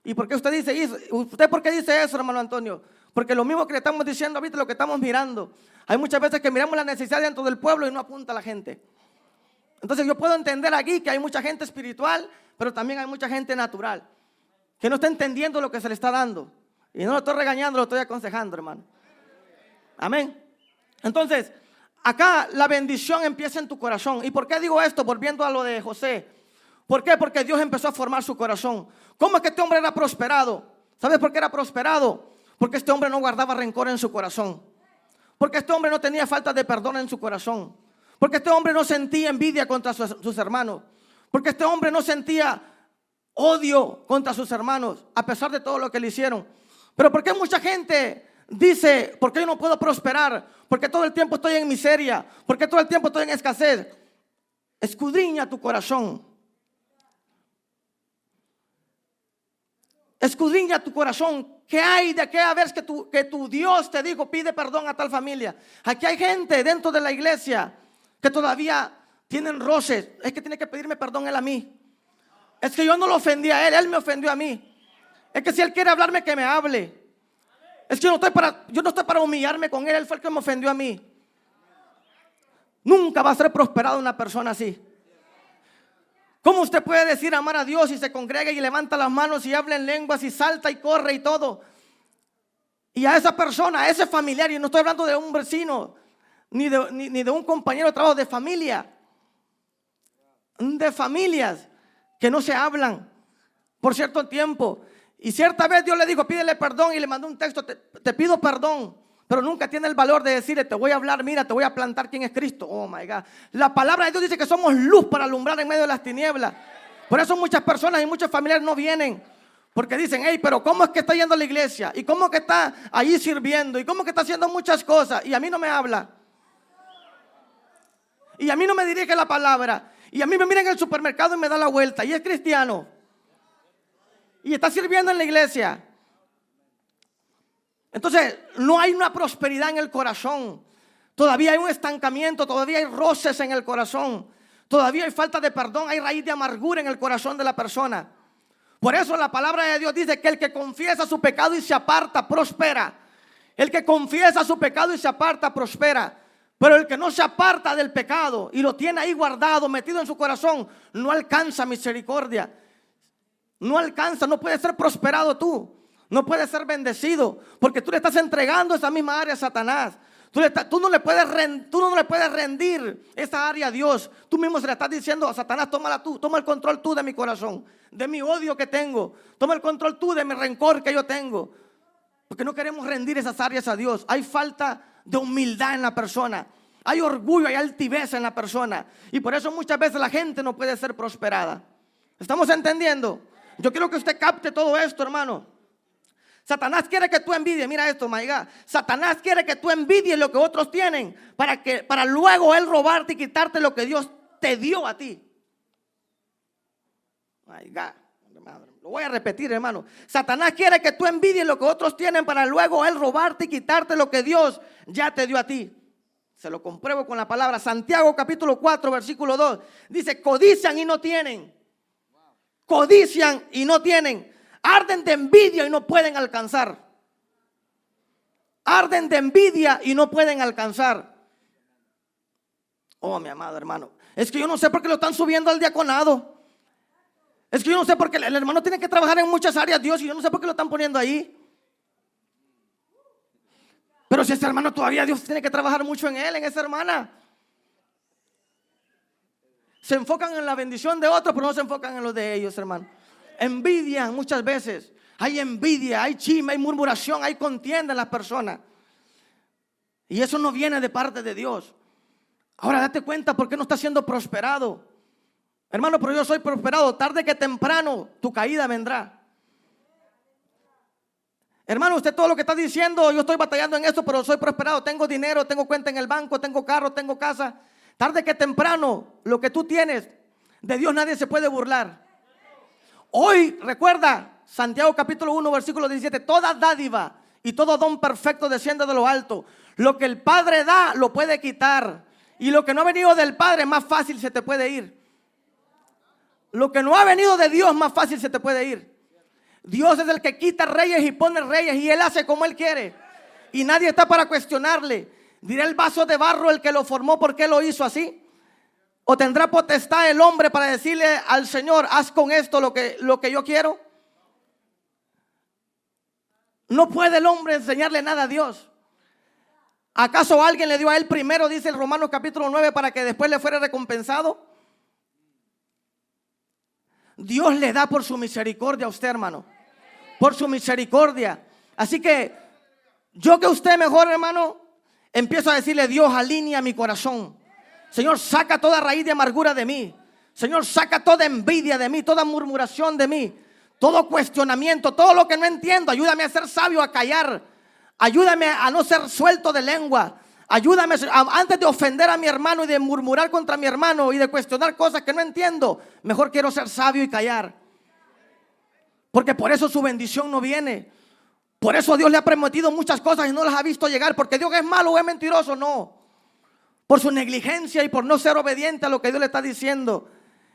S3: ¿Y por qué usted dice eso? ¿Usted por qué dice eso, hermano Antonio? Porque lo mismo que le estamos diciendo ahorita, lo que estamos mirando. Hay muchas veces que miramos la necesidad dentro del pueblo y no apunta a la gente. Entonces yo puedo entender aquí que hay mucha gente espiritual, pero también hay mucha gente natural, que no está entendiendo lo que se le está dando. Y no lo estoy regañando, lo estoy aconsejando, hermano. Amén. Entonces, acá la bendición empieza en tu corazón. ¿Y por qué digo esto? Volviendo a lo de José. ¿Por qué? Porque Dios empezó a formar su corazón. ¿Cómo es que este hombre era prosperado? ¿Sabes por qué era prosperado? Porque este hombre no guardaba rencor en su corazón. Porque este hombre no tenía falta de perdón en su corazón. Porque este hombre no sentía envidia contra sus hermanos. Porque este hombre no sentía odio contra sus hermanos, a pesar de todo lo que le hicieron. Pero ¿por qué mucha gente dice, ¿por qué yo no puedo prosperar? Porque todo el tiempo estoy en miseria. Porque todo el tiempo estoy en escasez. Escudriña tu corazón. Escudriña tu corazón. ¿Qué hay de qué a ver que tu Dios te dijo, pide perdón a tal familia? Aquí hay gente dentro de la iglesia que todavía tienen roces. Es que tiene que pedirme perdón él a mí. Es que yo no lo ofendí a él, él me ofendió a mí. Es que si él quiere hablarme, que me hable. Es que yo no estoy para humillarme con él, él fue el que me ofendió a mí. Nunca va a ser prosperado una persona así. ¿Cómo usted puede decir amar a Dios y se congrega y levanta las manos y habla en lenguas y salta y corre y todo? Y a esa persona, a ese familiar, y no estoy hablando de un vecino, ni de un compañero de trabajo, de familia. De familias que no se hablan por cierto tiempo. Y cierta vez Dios le dijo, pídele perdón, y le mandó un texto, te pido perdón. Pero nunca tiene el valor de decirle, te voy a hablar, mira, te voy a plantar quién es Cristo. Oh my God. La palabra de Dios dice que somos luz para alumbrar en medio de las tinieblas. Por eso muchas personas y muchos familiares no vienen. Porque dicen, hey, pero ¿cómo es que está yendo a la iglesia? ¿Y cómo es que está allí sirviendo? ¿Y cómo es que está haciendo muchas cosas? Y a mí no me habla. Y a mí no me dirige la palabra. Y a mí me mira en el supermercado y me da la vuelta. Y es cristiano. Y está sirviendo en la iglesia. Entonces, no hay una prosperidad en el corazón. Todavía hay un estancamiento, todavía hay roces en el corazón. Todavía hay falta de perdón, hay raíz de amargura en el corazón de la persona. Por eso la palabra de Dios dice que el que confiesa su pecado y se aparta, prospera. El que confiesa su pecado y se aparta, prospera. Pero el que no se aparta del pecado y lo tiene ahí guardado, metido en su corazón, no alcanza misericordia. No alcanza, no puede ser prosperado tú. No puedes ser bendecido, porque tú le estás entregando esa misma área a Satanás. Tú no le puedes rendir esa área a Dios. Tú mismo se le estás diciendo a Satanás: tómala tú, toma el control tú de mi corazón, de mi odio que tengo. Toma el control tú de mi rencor que yo tengo. Porque no queremos rendir esas áreas a Dios. Hay falta de humildad en la persona. Hay orgullo, hay altivez en la persona. Y por eso muchas veces la gente no puede ser prosperada. ¿Estamos entendiendo? Yo quiero que usted capte todo esto, hermano. Satanás quiere que tú envidies, mira esto, my God. Satanás quiere que tú envidies lo que otros tienen para luego él robarte y quitarte lo que Dios te dio a ti. My God. Lo voy a repetir, hermano. Satanás quiere que tú envidies lo que otros tienen para luego él robarte y quitarte lo que Dios ya te dio a ti. Se lo compruebo con la palabra. Santiago capítulo 4 versículo 2 dice: codician y no tienen. Codician y no tienen. Arden de envidia y no pueden alcanzar. Arden de envidia y no pueden alcanzar. Oh, mi amado hermano, es que yo no sé por qué lo están subiendo al diaconado. Es que yo no sé por qué el hermano tiene que trabajar en muchas áreas, Dios, y yo no sé por qué lo están poniendo ahí. Pero si ese hermano todavía Dios tiene que trabajar mucho en él, en esa hermana. Se enfocan en la bendición de otros, pero no se enfocan en lo de ellos, hermano. Envidian muchas veces. Hay envidia, hay chisme, hay murmuración, hay contienda en las personas. Y eso no viene de parte de Dios. Ahora date cuenta por qué no estás siendo prosperado. Hermano, pero yo soy prosperado. Tarde que temprano tu caída vendrá. Hermano, usted todo lo que está diciendo: yo estoy batallando en esto, pero soy prosperado. Tengo dinero, tengo cuenta en el banco, tengo carro, tengo casa. Tarde que temprano lo que tú tienes, de Dios nadie se puede burlar. Hoy recuerda Santiago capítulo 1 versículo 17: toda dádiva y todo don perfecto desciende de lo alto. Lo que el Padre da lo puede quitar, y lo que no ha venido del Padre más fácil se te puede ir. Lo que no ha venido de Dios más fácil se te puede ir. Dios es el que quita reyes y pone reyes, y Él hace como Él quiere, y nadie está para cuestionarle. ¿Dirá el vaso de barro el que lo formó por qué lo hizo así? ¿O tendrá potestad el hombre para decirle al Señor: haz con esto lo que yo quiero? No puede el hombre enseñarle nada a Dios. ¿Acaso alguien le dio a él primero, dice el Romanos capítulo 9, para que después le fuera recompensado? Dios le da por su misericordia a usted, hermano. Por su misericordia. Así que yo que usted mejor, hermano, empiezo a decirle: Dios, alinea mi corazón. Señor, saca toda raíz de amargura de mí. Señor, saca toda envidia de mí, toda murmuración de mí, todo cuestionamiento, todo lo que no entiendo. Ayúdame a ser sabio, a callar. Ayúdame a no ser suelto de lengua. Ayúdame antes de ofender a mi hermano y de murmurar contra mi hermano y de cuestionar cosas que no entiendo. Mejor quiero ser sabio y callar. Porque por eso su bendición no viene. Por eso Dios le ha prometido muchas cosas y no las ha visto llegar. Porque Dios es malo o es mentiroso, no. Por su negligencia y por no ser obediente a lo que Dios le está diciendo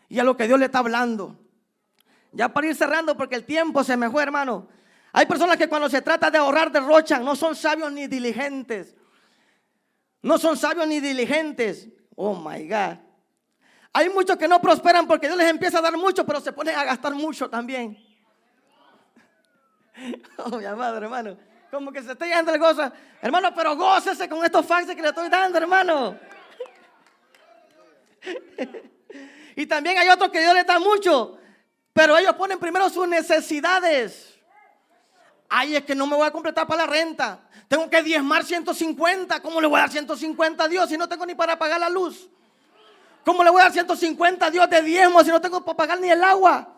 S3: y a lo que Dios le está hablando. Ya para ir cerrando, porque el tiempo se me fue, hermano. Hay personas que cuando se trata de ahorrar derrochan. No son sabios ni diligentes. No son sabios ni diligentes. Oh my God. Hay muchos que no prosperan porque Dios les empieza a dar mucho, pero se ponen a gastar mucho también. Oh, mi amado hermano, como que se está llenando el gozo. Hermano, pero gócese con estos faxes que le estoy dando, hermano. Y también hay otros que Dios les da mucho, pero ellos ponen primero sus necesidades. Ay, es que no me voy a completar para la renta. Tengo que diezmar 150. ¿Cómo le voy a dar 150 a Dios si no tengo ni para pagar la luz? ¿Cómo le voy a dar 150 a Dios de diezmo si no tengo para pagar ni el agua?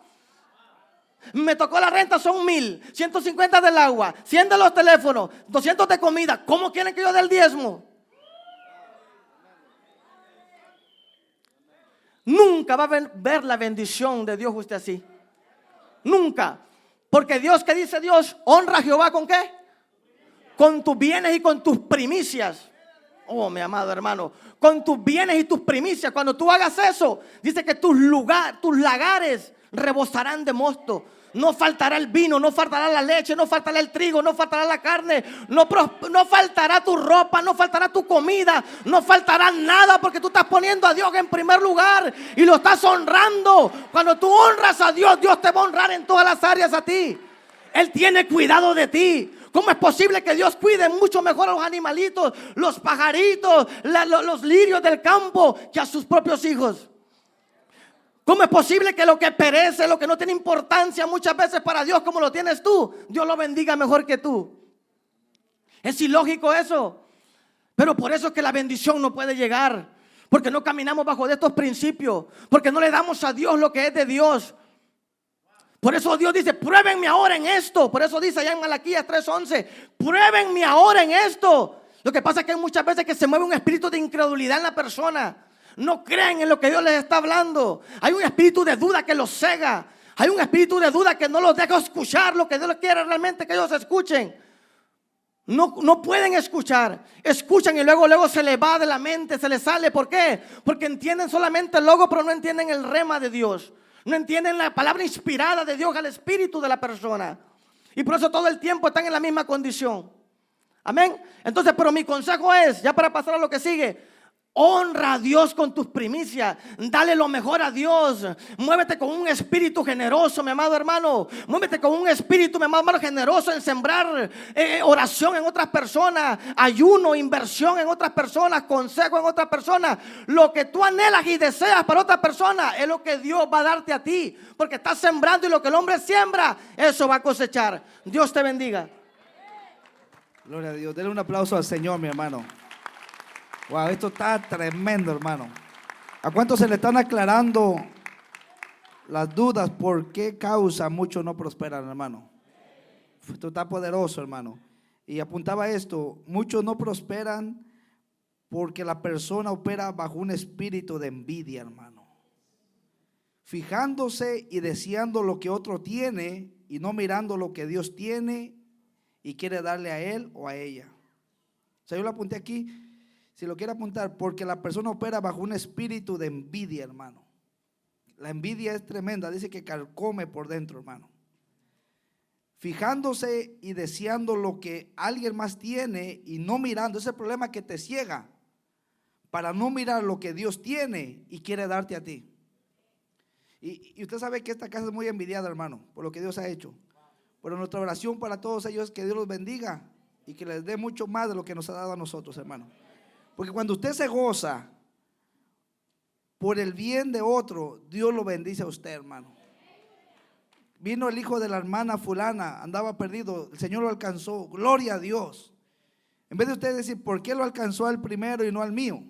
S3: Me tocó la renta, son 1000, 150 del agua, 100 de los teléfonos, 200 de comida. ¿Cómo quieren que yo dé el diezmo? Nunca va a ver la bendición de Dios usted así. Nunca. Porque Dios, ¿qué dice Dios? Honra a Jehová ¿con qué? Con tus bienes y con tus primicias. Oh, mi amado hermano, con tus bienes y tus primicias. Cuando tú hagas eso, dice que tus lagares rebosarán de mosto. No faltará el vino, no faltará la leche, no faltará el trigo, no faltará la carne, no faltará tu ropa, no faltará tu comida, no faltará nada, porque tú estás poniendo a Dios en primer lugar y lo estás honrando. Cuando tú honras a Dios, Dios te va a honrar en todas las áreas a ti. Él tiene cuidado de ti. ¿Cómo es posible que Dios cuide mucho mejor a los animalitos, los pajaritos, los lirios del campo que a sus propios hijos? ¿Cómo es posible que lo que perece, lo que no tiene importancia muchas veces para Dios como lo tienes tú, Dios lo bendiga mejor que tú? Es ilógico eso. Pero por eso es que la bendición no puede llegar, porque no caminamos bajo de estos principios, porque no le damos a Dios lo que es de Dios. Por eso Dios dice, pruébenme ahora en esto. Por eso dice allá en Malaquías 3:11, pruébenme ahora en esto. Lo que pasa es que hay muchas veces que se mueve un espíritu de incredulidad en la persona. No creen en lo que Dios les está hablando. Hay un espíritu de duda que los cega. Hay un espíritu de duda que no los deja escuchar lo que Dios quiere realmente que ellos escuchen. No pueden escuchar. Escuchan y luego se les va de la mente, se les sale. ¿Por qué? Porque entienden solamente el logo, pero no entienden el rema de Dios. No entienden la palabra inspirada de Dios al espíritu de la persona. Y por eso todo el tiempo están en la misma condición. Amén. Entonces, pero mi consejo es, ya para pasar a lo que sigue, honra a Dios con tus primicias. Dale lo mejor a Dios. Muévete con un espíritu generoso, mi amado hermano. Muévete con un espíritu, mi amado hermano, generoso en sembrar oración en otras personas, ayuno, inversión en otras personas, consejo en otras personas. Lo que tú anhelas y deseas para otra persona es lo que Dios va a darte a ti, porque estás sembrando y lo que el hombre siembra, eso va a cosechar. Dios te bendiga.
S1: Gloria a Dios. Denle un aplauso al Señor, mi hermano. Wow, esto está tremendo, hermano. ¿A cuántos se le están aclarando las dudas por qué causa muchos no prosperan, hermano? Esto está poderoso, hermano. Y apuntaba esto, muchos no prosperan porque la persona opera bajo un espíritu de envidia, hermano. Fijándose y deseando lo que otro tiene y no mirando lo que Dios tiene y quiere darle a él o a ella. O sea, yo lo apunté aquí. Si lo quiere apuntar, porque la persona opera bajo un espíritu de envidia, hermano. La envidia es tremenda, dice que carcome por dentro, hermano. Fijándose y deseando lo que alguien más tiene y no mirando, ese problema que te ciega para no mirar lo que Dios tiene y quiere darte a ti. Y usted sabe que esta casa es muy envidiada, hermano, por lo que Dios ha hecho. Pero nuestra oración para todos ellos es que Dios los bendiga y que les dé mucho más de lo que nos ha dado a nosotros, hermano. Porque cuando usted se goza por el bien de otro, Dios lo bendice a usted, hermano. Vino el hijo de la hermana fulana, andaba perdido, el Señor lo alcanzó, gloria a Dios. En vez de usted decir, ¿por qué lo alcanzó al primero y no al mío?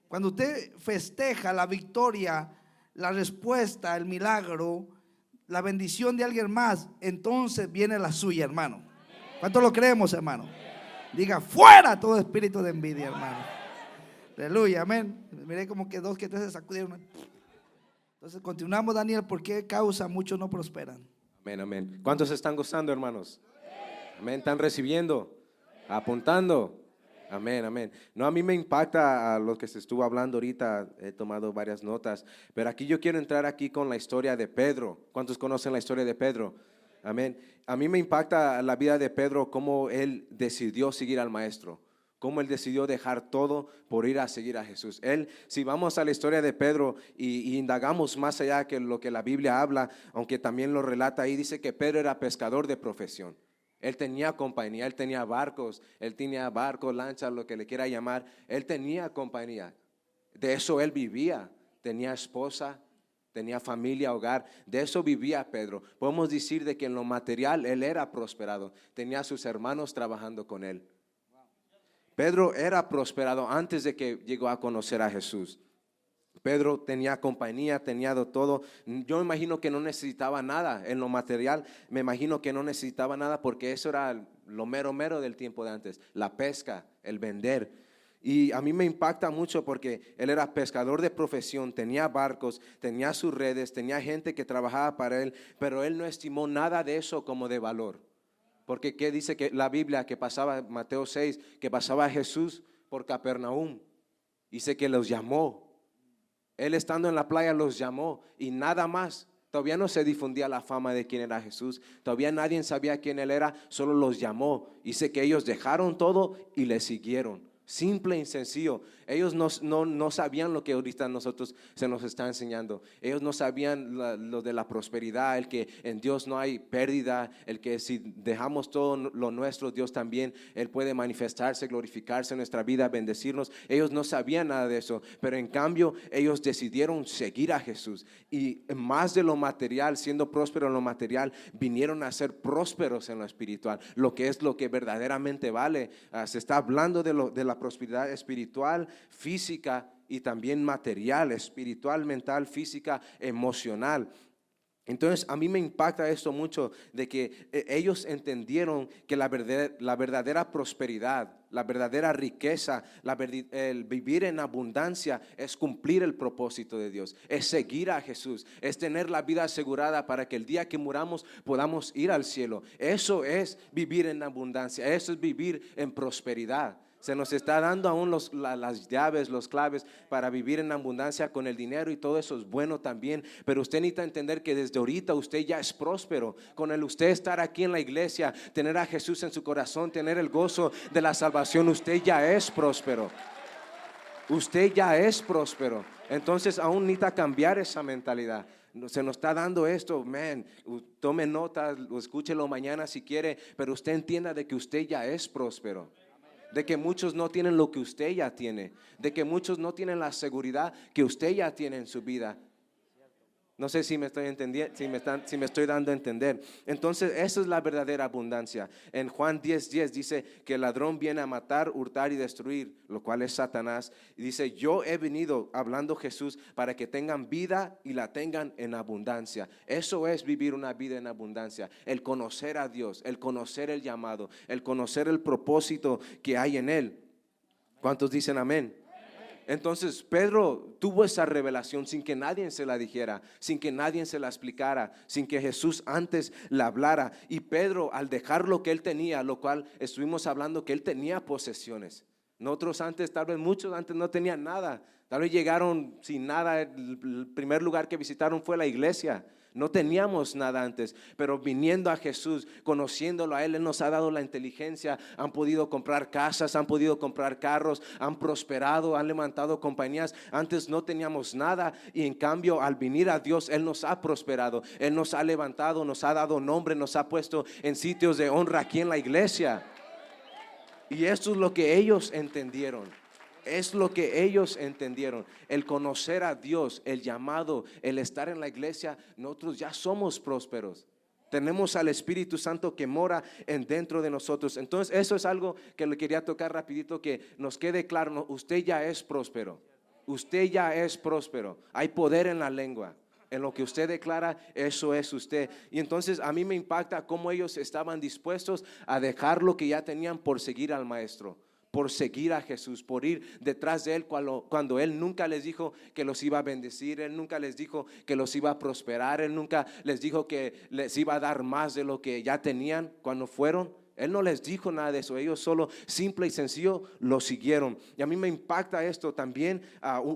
S1: Cuando usted festeja la victoria, la respuesta, el milagro, la bendición de alguien más, entonces viene la suya, hermano. ¿Cuánto lo creemos, hermano? Diga, fuera todo espíritu de envidia, hermano. Aleluya, amén. Miré como que dos que tres se sacudieron. Entonces continuamos, Daniel, ¿por qué causa muchos no prosperan?
S4: Amén, amén. ¿Cuántos están gozando, hermanos? Amén, están recibiendo, apuntando. Amén, amén. No, a mí me impacta a lo que se estuvo hablando ahorita, he tomado varias notas, pero aquí yo quiero entrar aquí con la historia de Pedro. ¿Cuántos conocen la historia de Pedro? Amén. A mí me impacta la vida de Pedro, cómo él decidió seguir al maestro, cómo él decidió dejar todo por ir a seguir a Jesús. Él, si vamos a la historia de Pedro y indagamos más allá que lo que la Biblia habla, aunque también lo relata ahí, dice que Pedro era pescador de profesión. Él tenía compañía, él tenía barcos, lanchas, lo que le quiera llamar. Él tenía compañía. De eso él vivía. Tenía esposa, tenía familia, hogar. De eso vivía Pedro. Podemos decir de que en lo material él era prosperado. Tenía a sus hermanos trabajando con él. Pedro era prosperado antes de que llegó a conocer a Jesús. Pedro tenía compañía, tenía de todo. Yo me imagino que no necesitaba nada en lo material. Me imagino que no necesitaba nada porque eso era lo mero del tiempo de antes. La pesca, el vender. Y a mí me impacta mucho porque él era pescador de profesión, tenía barcos, tenía sus redes, tenía gente que trabajaba para él, pero él no estimó nada de eso como de valor. Porque ¿qué dice que la Biblia que pasaba, Mateo 6, que pasaba Jesús por Capernaum? Dice que los llamó. Él estando en la playa los llamó y nada más. Todavía no se difundía la fama de quién era Jesús. Todavía nadie sabía quién Él era, solo los llamó. Dice que ellos dejaron todo y le siguieron. Simple y sencillo. Ellos no sabían lo que ahorita nosotros se nos está enseñando. Ellos no sabían lo de la prosperidad, el que en Dios no hay pérdida, el que si dejamos todo lo nuestro, Dios también, Él puede manifestarse, glorificarse en nuestra vida, bendecirnos. Ellos no sabían nada de eso, pero en cambio ellos decidieron seguir a Jesús. Y más de lo material, siendo prósperos en lo material, vinieron a ser prósperos en lo espiritual, lo que es lo que verdaderamente vale. Se está hablando de la prosperidad espiritual, física y también material, espiritual, mental, física, emocional. Entonces a mí me impacta esto mucho, de que ellos entendieron que la verdadera prosperidad, la verdadera riqueza, el vivir en abundancia es cumplir el propósito de Dios, es seguir a Jesús, es tener la vida asegurada para que el día que muramos podamos ir al cielo. Eso es vivir en abundancia, eso es vivir en prosperidad. Se nos está dando aún las llaves, los claves para vivir en abundancia con el dinero, y todo eso es bueno también. Pero usted necesita entender que desde ahorita usted ya es próspero. Con el usted estar aquí en la iglesia, tener a Jesús en su corazón, tener el gozo de la salvación, usted ya es próspero. Usted ya es próspero. Entonces aún necesita cambiar esa mentalidad. Se nos está dando esto, tome nota, escúchelo mañana si quiere, pero usted entienda de que usted ya es próspero. De que muchos no tienen lo que usted ya tiene, de que muchos no tienen la seguridad que usted ya tiene en su vida. No sé si me estoy entendiendo, si me estoy dando a entender. Entonces esa es la verdadera abundancia. En Juan 10:10 dice que el ladrón viene a matar, hurtar y destruir, lo cual es Satanás. Y dice, yo he venido, hablando Jesús, para que tengan vida y la tengan en abundancia. Eso es vivir una vida en abundancia, el conocer a Dios, el conocer el llamado, el conocer el propósito que hay en Él. ¿Cuántos dicen amén? Entonces Pedro tuvo esa revelación sin que nadie se la dijera, sin que nadie se la explicara, sin que Jesús antes la hablara. Y Pedro, al dejar lo que él tenía, lo cual estuvimos hablando que él tenía posesiones. Nosotros antes, tal vez muchos antes no tenían nada. Tal vez llegaron sin nada. El primer lugar que visitaron fue la iglesia. No teníamos nada antes, pero viniendo a Jesús, conociéndolo a Él, Él nos ha dado la inteligencia. Han podido comprar casas, han podido comprar carros, han prosperado, han levantado compañías. Antes no teníamos nada, y en cambio al venir a Dios, Él nos ha prosperado. Él nos ha levantado, nos ha dado nombre, nos ha puesto en sitios de honra aquí en la iglesia. Y esto es lo que ellos entendieron. Es lo que ellos entendieron, el conocer a Dios, el llamado, el estar en la iglesia. Nosotros ya somos prósperos. Tenemos al Espíritu Santo que mora dentro de nosotros. Entonces eso es algo que le quería tocar rapidito, que nos quede claro. Usted ya es próspero. Usted ya es próspero. Hay poder en la lengua. En lo que usted declara, eso es usted. Y entonces a mí me impacta cómo ellos estaban dispuestos a dejar lo que ya tenían por seguir al Maestro, por seguir a Jesús, por ir detrás de Él cuando Él nunca les dijo que los iba a bendecir. Él nunca les dijo que los iba a prosperar. Él nunca les dijo que les iba a dar más de lo que ya tenían cuando fueron. Él no les dijo nada de eso. Ellos solo, simple y sencillo, lo siguieron. Y a mí me impacta esto también.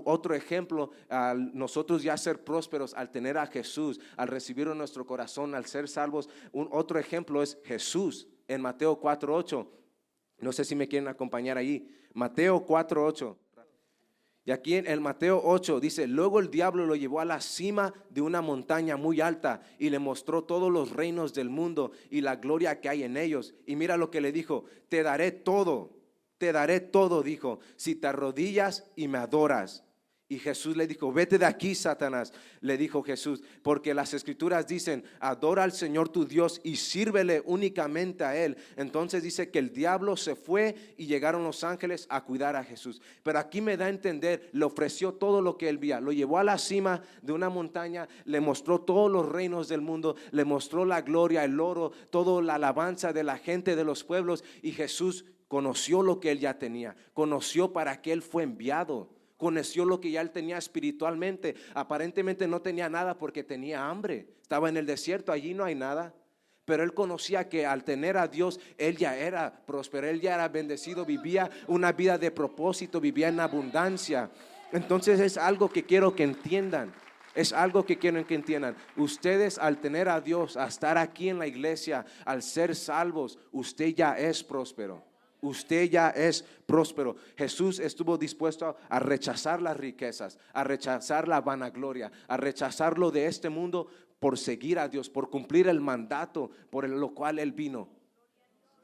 S4: Otro ejemplo, nosotros ya ser prósperos al tener a Jesús, al recibir en nuestro corazón, al ser salvos. Otro ejemplo es Jesús en Mateo 4:8. No sé si me quieren acompañar ahí. Mateo 4:8. Y aquí en el Mateo 8 dice, luego el diablo lo llevó a la cima de una montaña muy alta y le mostró todos los reinos del mundo y la gloria que hay en ellos. Y mira lo que le dijo, te daré todo, dijo, si te arrodillas y me adoras. Y Jesús le dijo, vete de aquí, Satanás, le dijo Jesús, porque las escrituras dicen, adora al Señor tu Dios y sírvele únicamente a Él. Entonces dice que el diablo se fue y llegaron los ángeles a cuidar a Jesús. Pero aquí me da a entender, le ofreció todo lo que él veía, lo llevó a la cima de una montaña, le mostró todos los reinos del mundo, le mostró la gloria, el oro, toda la alabanza de la gente de los pueblos. Y Jesús conoció lo que él ya tenía, conoció para qué él fue enviado. Conoció lo que ya él tenía espiritualmente. Aparentemente no tenía nada porque tenía hambre. Estaba en el desierto, allí no hay nada. Pero él conocía que al tener a Dios, él ya era próspero, él ya era bendecido, vivía una vida de propósito, vivía en abundancia. Entonces es algo que quiero que entiendan. Es algo que quieren que entiendan. Ustedes al tener a Dios, a estar aquí en la iglesia, al ser salvos, usted ya es próspero. Usted ya es próspero. Jesús estuvo dispuesto a rechazar las riquezas, a rechazar la vanagloria, a rechazar lo de este mundo por seguir a Dios, por cumplir el mandato por lo cual Él vino.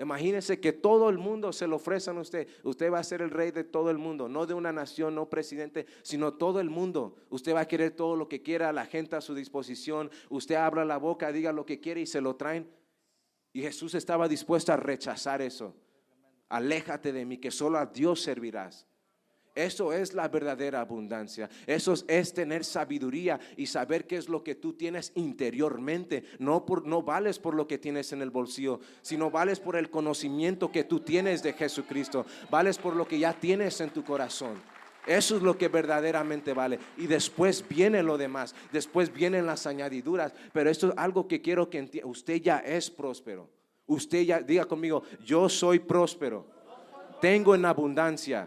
S4: Imagínense que todo el mundo se lo ofrezcan a usted. Usted va a ser el rey de todo el mundo, no de una nación, no presidente, sino todo el mundo. Usted va a querer todo lo que quiera, la gente a su disposición. Usted abra la boca, diga lo que quiere y se lo traen. Y Jesús estaba dispuesto a rechazar eso. Aléjate de mí, que solo a Dios servirás. Eso es la verdadera abundancia. Eso es tener sabiduría y saber qué es lo que tú tienes interiormente. No vales por lo que tienes en el bolsillo, sino vales por el conocimiento que tú tienes de Jesucristo. Vales por lo que ya tienes en tu corazón. Eso es lo que verdaderamente vale. Y después viene lo demás. Después vienen las añadiduras. Pero esto es algo que quiero que entienda. Usted ya es próspero. Usted ya, diga conmigo, yo soy próspero, tengo en abundancia.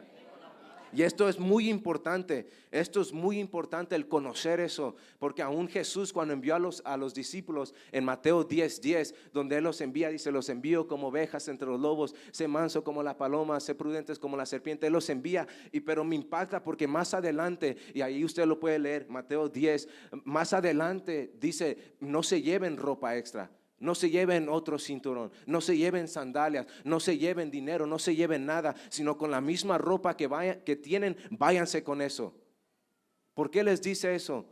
S4: Y esto es muy importante, el conocer eso, porque aún Jesús cuando envió a los discípulos en Mateo 10:10, donde Él los envía, dice, los envío como ovejas entre los lobos, sé manso como la paloma, sé prudentes como la serpiente. Él los envía, pero me impacta porque más adelante, y ahí usted lo puede leer, Mateo 10, más adelante dice, no se lleven ropa extra. No se lleven otro cinturón, no se lleven sandalias, no se lleven dinero, no se lleven nada, sino con la misma ropa que tienen, váyanse con eso. ¿Por qué les dice eso?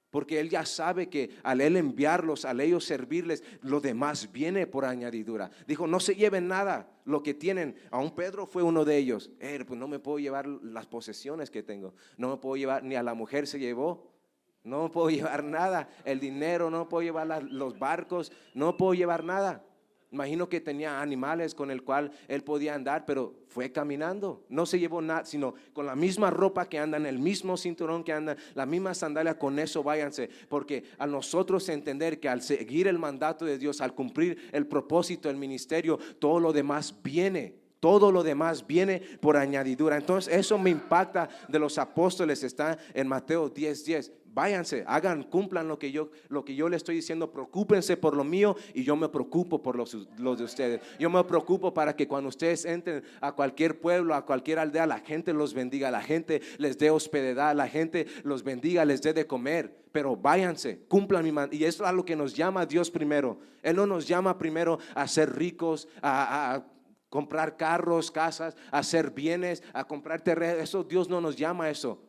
S4: Porque Él ya sabe que al Él enviarlos, al ellos servirles, lo demás viene por añadidura. Dijo, no se lleven nada, lo que tienen. Aún Pedro fue uno de ellos. Pues no me puedo llevar las posesiones que tengo, no me puedo llevar, ni a la mujer se llevó. No puedo llevar nada, el dinero, no puedo llevar los barcos, no puedo llevar nada. Imagino que tenía animales con el cual él podía andar, pero fue caminando. No se llevó nada, sino con la misma ropa que andan, el mismo cinturón que andan, la misma sandalia, con eso váyanse. Porque a nosotros entender que al seguir el mandato de Dios, al cumplir el propósito del ministerio, todo lo demás viene. Todo lo demás viene por añadidura. Entonces eso me impacta de los apóstoles. Está en Mateo 10:10. Váyanse, cumplan lo que yo le estoy diciendo. Preocúpense por lo mío y yo me preocupo por los de ustedes. Yo me preocupo para que cuando ustedes entren a cualquier pueblo, a cualquier aldea, la gente los bendiga, la gente les dé hospedad, la gente los bendiga, les dé de comer. Pero váyanse, cumplan mi mandato. Y eso es a lo que nos llama Dios primero. Él no nos llama primero a ser ricos, a comprar carros, casas, a hacer bienes, a comprar terrenos. Eso Dios no nos llama a eso.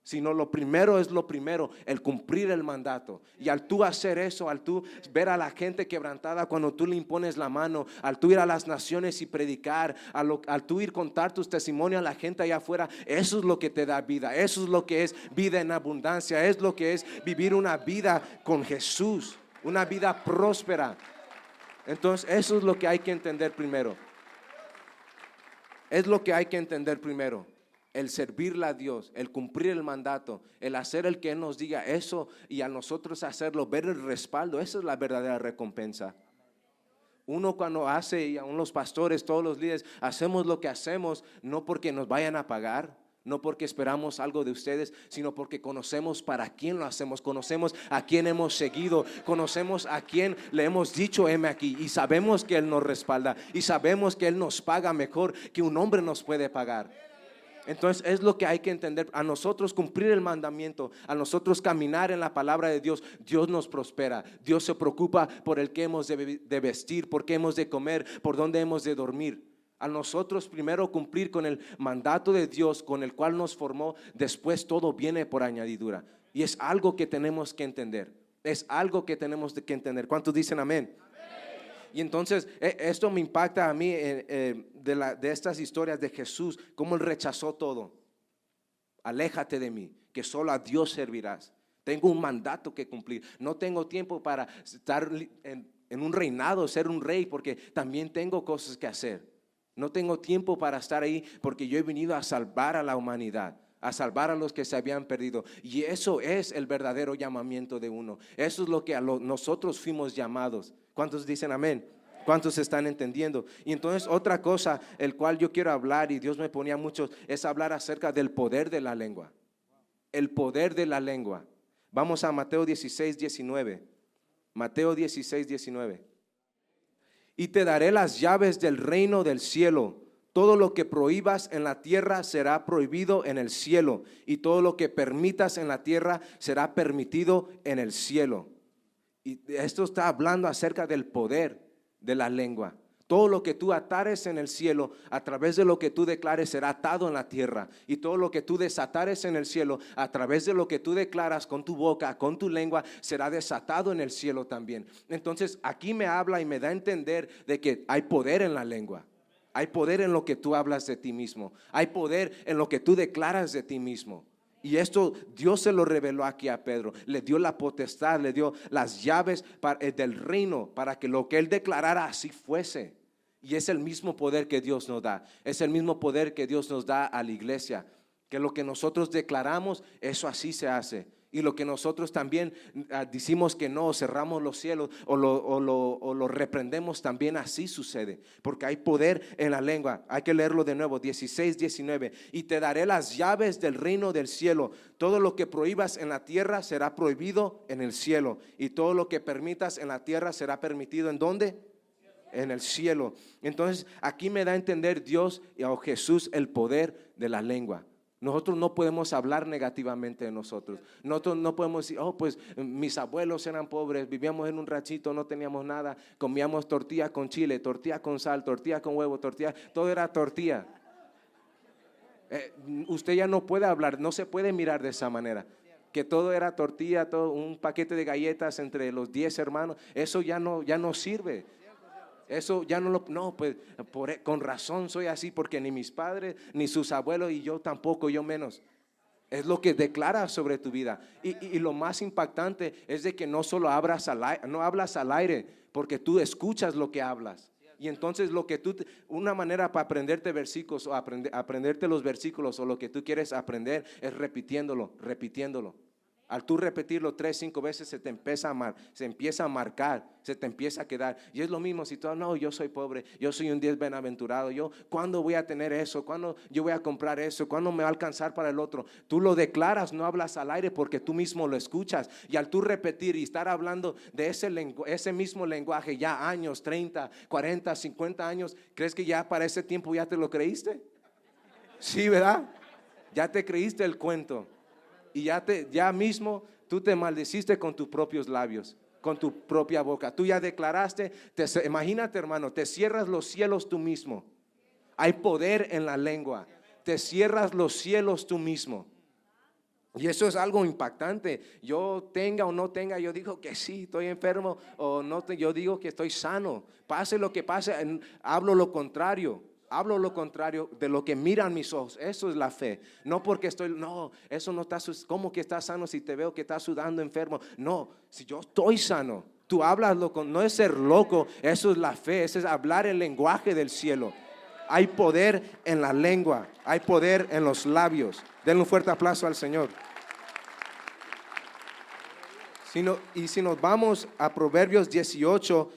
S4: Sino lo primero es lo primero, el cumplir el mandato. Y al tú hacer eso, al tú ver a la gente quebrantada cuando tú le impones la mano, al tú ir a las naciones y predicar, al tú ir contar tus testimonios a la gente allá afuera, eso es lo que te da vida. Eso es lo que es vida en abundancia. Es lo que es vivir una vida con Jesús, una vida próspera. Entonces eso es lo que hay que entender primero. Es lo que hay que entender primero. El servirle a Dios, el cumplir el mandato, el hacer el que Él nos diga eso y a nosotros hacerlo, ver el respaldo. Esa es la verdadera recompensa. Uno cuando hace, y aún los pastores, todos los líderes, hacemos lo que hacemos no porque nos vayan a pagar, no porque esperamos algo de ustedes, sino porque conocemos para quién lo hacemos, conocemos a quién hemos seguido, conocemos a quién le hemos dicho heme aquí, y sabemos que Él nos respalda y sabemos que Él nos paga mejor que un hombre nos puede pagar. Entonces es lo que hay que entender. A nosotros cumplir el mandamiento, a nosotros caminar en la palabra de Dios, Dios nos prospera. Dios se preocupa por el que hemos de vestir, por qué hemos de comer, por dónde hemos de dormir. A nosotros primero cumplir con el mandato de Dios con el cual nos formó, después todo viene por añadidura. Y es algo que tenemos que entender. Es algo que tenemos que entender. ¿Cuántos dicen amén? Y entonces esto me impacta a mí de estas historias de Jesús, cómo Él rechazó todo. Aléjate de mí, que solo a Dios servirás. Tengo un mandato que cumplir. No tengo tiempo para estar en un reinado, ser un rey, porque también tengo cosas que hacer. No tengo tiempo para estar ahí porque yo he venido a salvar a la humanidad, a salvar a los que se habían perdido. Y eso es el verdadero llamamiento de uno. Eso es lo que nosotros fuimos llamados. ¿Cuántos dicen amén? ¿Cuántos están entendiendo? Y entonces otra cosa, el cual yo quiero hablar, y Dios me ponía mucho, es hablar acerca del poder de la lengua. El poder de la lengua. Vamos a Mateo 16, 19. Mateo 16, 19. Y te daré las llaves del reino del cielo. Todo lo que prohíbas en la tierra será prohibido en el cielo, y todo lo que permitas en la tierra será permitido en el cielo. Y esto está hablando acerca del poder de la lengua. Todo lo que tú atares en el cielo, a través de lo que tú declares, será atado en la tierra. Y todo lo que tú desatares en el cielo, a través de lo que tú declaras con tu boca, con tu lengua, será desatado en el cielo también. Entonces aquí me habla y me da a entender de que hay poder en la lengua. Hay poder en lo que tú hablas de ti mismo. Hay poder en lo que tú declaras de ti mismo. Y esto Dios se lo reveló aquí a Pedro. Le dio la potestad, le dio las llaves del reino para que lo que él declarara así fuese. Y es el mismo poder que Dios nos da. Es el mismo poder que Dios nos da a la iglesia. Que lo que nosotros declaramos, eso así se hace. Y lo que nosotros también decimos que no, cerramos los cielos o lo reprendemos, también así sucede. Porque hay poder en la lengua. Hay que leerlo de nuevo, 16, 19. Y te daré las llaves del reino del cielo. Todo lo que prohíbas en la tierra será prohibido en el cielo. Y todo lo que permitas en la tierra será permitido ¿en dónde? En el cielo. Entonces aquí me da a entender Dios o Jesús el poder de la lengua. Nosotros no podemos hablar negativamente de nosotros. Nosotros no podemos decir, oh, pues mis abuelos eran pobres, vivíamos en un ranchito, no teníamos nada, comíamos tortilla con chile, tortilla con sal, tortilla con huevo, tortilla, todo era tortilla. Usted ya no puede hablar, no se puede mirar de esa manera. Que todo era tortilla, todo un paquete de galletas entre los 10 hermanos, eso ya no sirve. Eso ya no, pues con razón soy así, porque ni mis padres, ni sus abuelos, y yo tampoco, yo menos. Es lo que declara sobre tu vida. Y lo más impactante es de que no solo hablas al aire, porque tú escuchas lo que hablas. Y entonces una manera para aprenderte versículos o aprenderte los versículos o lo que tú quieres aprender es repitiéndolo. Al tú repetirlo 3, 5 veces se empieza a marcar, se te empieza a quedar. Y es lo mismo si tú, no, yo soy pobre, yo soy un bienaventurado, ¿cuándo voy a tener eso? ¿Cuándo yo voy a comprar eso? ¿Cuándo me va a alcanzar para el otro? Tú lo declaras, no hablas al aire porque tú mismo lo escuchas. Y al tú repetir y estar hablando de ese mismo lenguaje ya años, 30, 40, 50 años, ¿crees que ya para ese tiempo ya te lo creíste? Sí, ¿verdad? Ya te creíste el cuento. Y ya mismo tú te maldeciste con tus propios labios, con tu propia boca. Tú ya declaraste, imagínate hermano, te cierras los cielos tú mismo. Hay poder en la lengua. Te cierras los cielos tú mismo. Y eso es algo impactante. Yo tenga o no tenga, yo digo que sí, estoy enfermo o no, yo digo que estoy sano. Pase lo que pase, hablo lo contrario. Hablo lo contrario de lo que miran mis ojos. Eso es la fe. No porque eso no está, ¿cómo que estás sano si te veo que estás sudando enfermo? No, si yo estoy sano, tú hablas no es ser loco, eso es la fe, eso es hablar el lenguaje del cielo. Hay poder en la lengua, hay poder en los labios. Denle un fuerte aplauso al Señor. Y si nos vamos a Proverbios 18,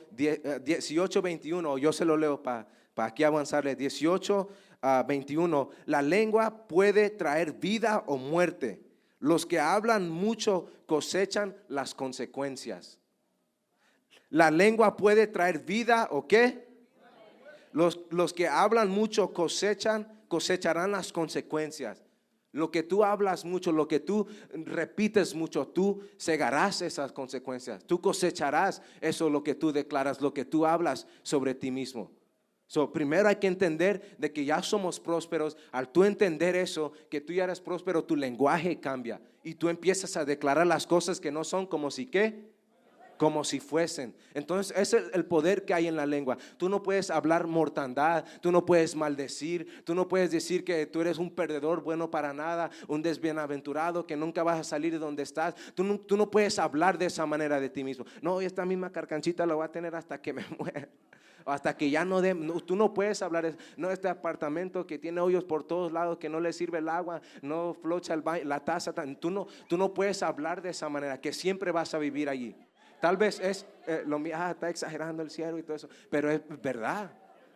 S4: 21, yo se lo leo para aquí avanzarle, 18 a 21. La lengua puede traer vida o muerte. Los que hablan mucho cosechan las consecuencias. La lengua puede traer vida o qué. Los que hablan mucho cosecharán las consecuencias. Lo que tú hablas mucho, lo que tú repites mucho, tú segarás esas consecuencias. Tú cosecharás eso, lo que tú declaras, lo que tú hablas sobre ti mismo. Primero hay que entender de que ya somos prósperos. Al tú entender eso, que tú ya eres próspero, tu lenguaje cambia y tú empiezas a declarar las cosas que no son como si ¿qué? Como si fuesen. Entonces ese es el poder que hay en la lengua. Tú no puedes hablar mortandad, tú no puedes maldecir, tú no puedes decir que tú eres un perdedor bueno para nada, un desbienaventurado, que nunca vas a salir de donde estás. Tú no puedes hablar de esa manera de ti mismo. No, esta misma carcanchita la voy a tener hasta que me muera. Hasta que ya tú no puedes hablar, no, este apartamento que tiene hoyos por todos lados, que no le sirve el agua, no flocha la taza, tú no puedes hablar de esa manera, que siempre vas a vivir allí. Tal vez está exagerando el cielo y todo eso, pero es verdad.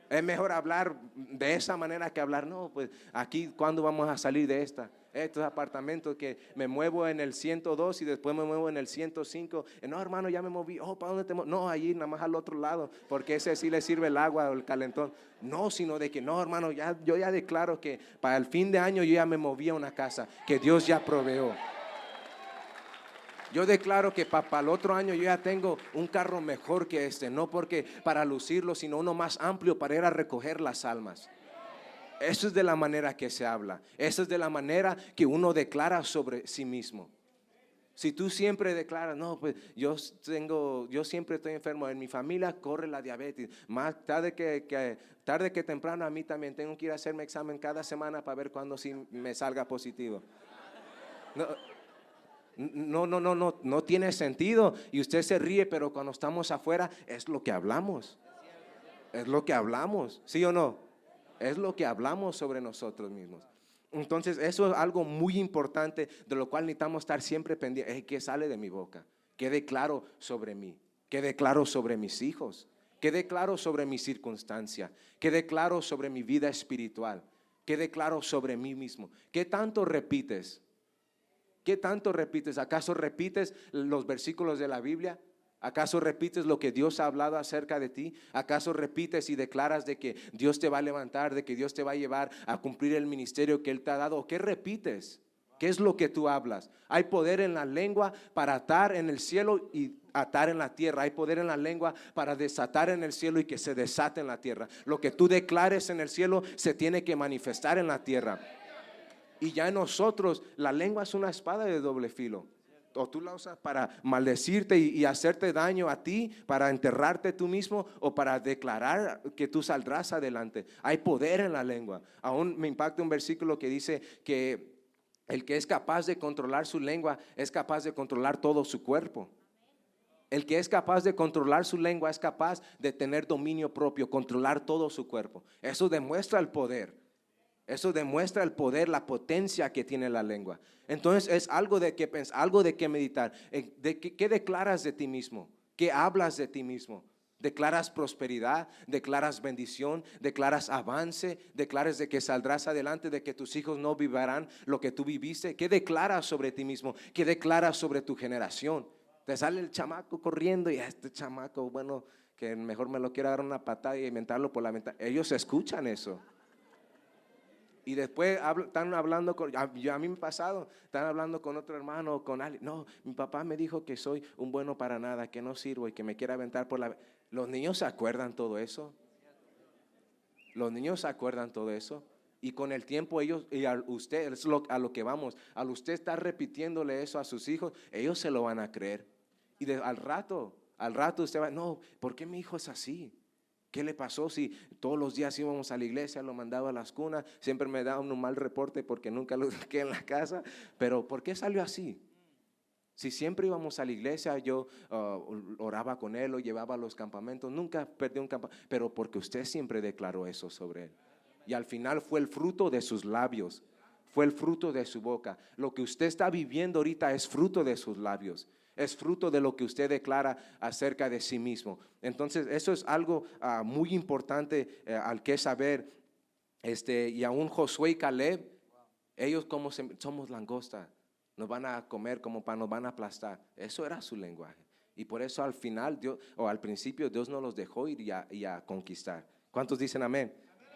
S4: Es mejor hablar de esa manera que hablar, no, pues aquí, ¿cuándo vamos a salir de esta? Estos apartamentos que me muevo en el 102 y después me muevo en el 105. No, hermano, ya me moví. Oh, ¿para dónde te mueves? No, allí, nada más al otro lado, porque ese sí le sirve el agua o el calentón. No, sino de que no, hermano, yo ya declaro que para el fin de año yo ya me moví a una casa que Dios ya proveó. Yo declaro que para el otro año yo ya tengo un carro mejor que este, no porque para lucirlo, sino uno más amplio para ir a recoger las almas. Eso es de la manera que se habla. Eso es de la manera que uno declara sobre sí mismo. Si tú siempre declaras, no, pues yo siempre estoy enfermo, en mi familia corre la diabetes, más tarde que temprano a mí también tengo que ir a hacerme examen cada semana para ver cuándo sí me salga positivo. No tiene sentido y usted se ríe, pero cuando estamos afuera es lo que hablamos. Es lo que hablamos, ¿sí o no? Es lo que hablamos sobre nosotros mismos. Entonces eso es algo muy importante de lo cual necesitamos estar siempre pendientes. ¿Qué sale de mi boca? ¿Qué declaro sobre mí? ¿Qué declaro sobre mis hijos? ¿Qué declaro sobre mi circunstancia? ¿Qué declaro sobre mi vida espiritual? ¿Qué declaro sobre mí mismo? ¿Qué tanto repites? ¿Qué tanto repites? ¿Acaso repites los versículos de la Biblia? ¿Acaso repites lo que Dios ha hablado acerca de ti? ¿Acaso repites y declaras de que Dios te va a levantar, de que Dios te va a llevar a cumplir el ministerio que Él te ha dado? ¿Qué repites? ¿Qué es lo que tú hablas? Hay poder en la lengua para atar en el cielo y atar en la tierra. Hay poder en la lengua para desatar en el cielo y que se desate en la tierra. Lo que tú declares en el cielo se tiene que manifestar en la tierra. Y ya en nosotros, la lengua es una espada de doble filo. O tú la usas para maldecirte y hacerte daño a ti, para enterrarte tú mismo, o para declarar que tú saldrás adelante. Hay poder en la lengua. Aún me impacta un versículo que dice que el que es capaz de controlar su lengua es capaz de controlar todo su cuerpo. El que es capaz de controlar su lengua es capaz de tener dominio propio, controlar todo su cuerpo. Eso demuestra el poder. Eso demuestra el poder, la potencia que tiene la lengua. Entonces es algo de que pensar, algo de que meditar. ¿Qué declaras de ti mismo? ¿Qué hablas de ti mismo? ¿Declaras prosperidad? ¿Declaras bendición? ¿Declaras avance? ¿Declaras de que saldrás adelante? ¿De que tus hijos no vivirán lo que tú viviste? ¿Qué declaras sobre ti mismo? ¿Qué declaras sobre tu generación? Te sale el chamaco corriendo y este chamaco, bueno, que mejor me lo quiera dar una patada y inventarlo por la ventana. Ellos escuchan eso. Y después están hablando a mí me ha pasado, están hablando con otro hermano, con alguien. No, mi papá me dijo que soy un bueno para nada, que no sirvo y que me quiere aventar por la... Los niños se acuerdan todo eso. Los niños se acuerdan todo eso. Y con el tiempo ellos, y a usted, es a lo que vamos, al usted estar repitiéndole eso a sus hijos, ellos se lo van a creer. Y al rato usted va, no, ¿por qué mi hijo es así? ¿Qué le pasó? Si todos los días íbamos a la iglesia, lo mandaba a las cunas, siempre me daba un mal reporte porque nunca lo dejé en la casa, pero ¿por qué salió así? Si siempre íbamos a la iglesia, yo oraba con él, lo llevaba a los campamentos, nunca perdí un campamento, pero porque usted siempre declaró eso sobre él. Y al final fue el fruto de sus labios, fue el fruto de su boca. Lo que usted está viviendo ahorita es fruto de sus labios. Es fruto de lo que usted declara acerca de sí mismo. Entonces, eso es algo muy importante al que saber. Y aún Josué y Caleb, ellos como somos langosta, nos van a comer como pan, nos van a aplastar. Eso era su lenguaje. Y por eso al final, al principio, Dios no los dejó ir y a conquistar. ¿Cuántos dicen amén?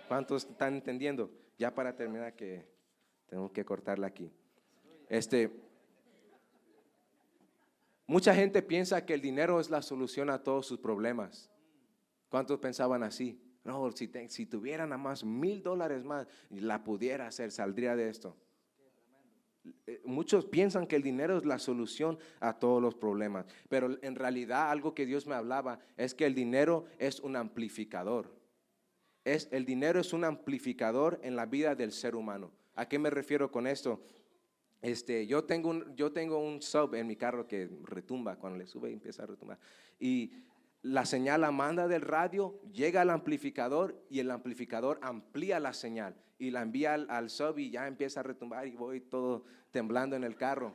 S4: ¿Cuántos están entendiendo? Ya para terminar, que tengo que cortarla aquí. Mucha gente piensa que el dinero es la solución a todos sus problemas. ¿Cuántos pensaban así? No, si tuviera nada más $1,000 más, la pudiera hacer, saldría de esto. Muchos piensan que el dinero es la solución a todos los problemas, pero en realidad algo que Dios me hablaba es que el dinero es un amplificador. El dinero es un amplificador en la vida del ser humano. ¿A qué me refiero con esto? Yo tengo un sub en mi carro que retumba, cuando le sube empieza a retumbar, y la señal la manda del radio, llega al amplificador y el amplificador amplía la señal y la envía al sub y ya empieza a retumbar y voy todo temblando en el carro.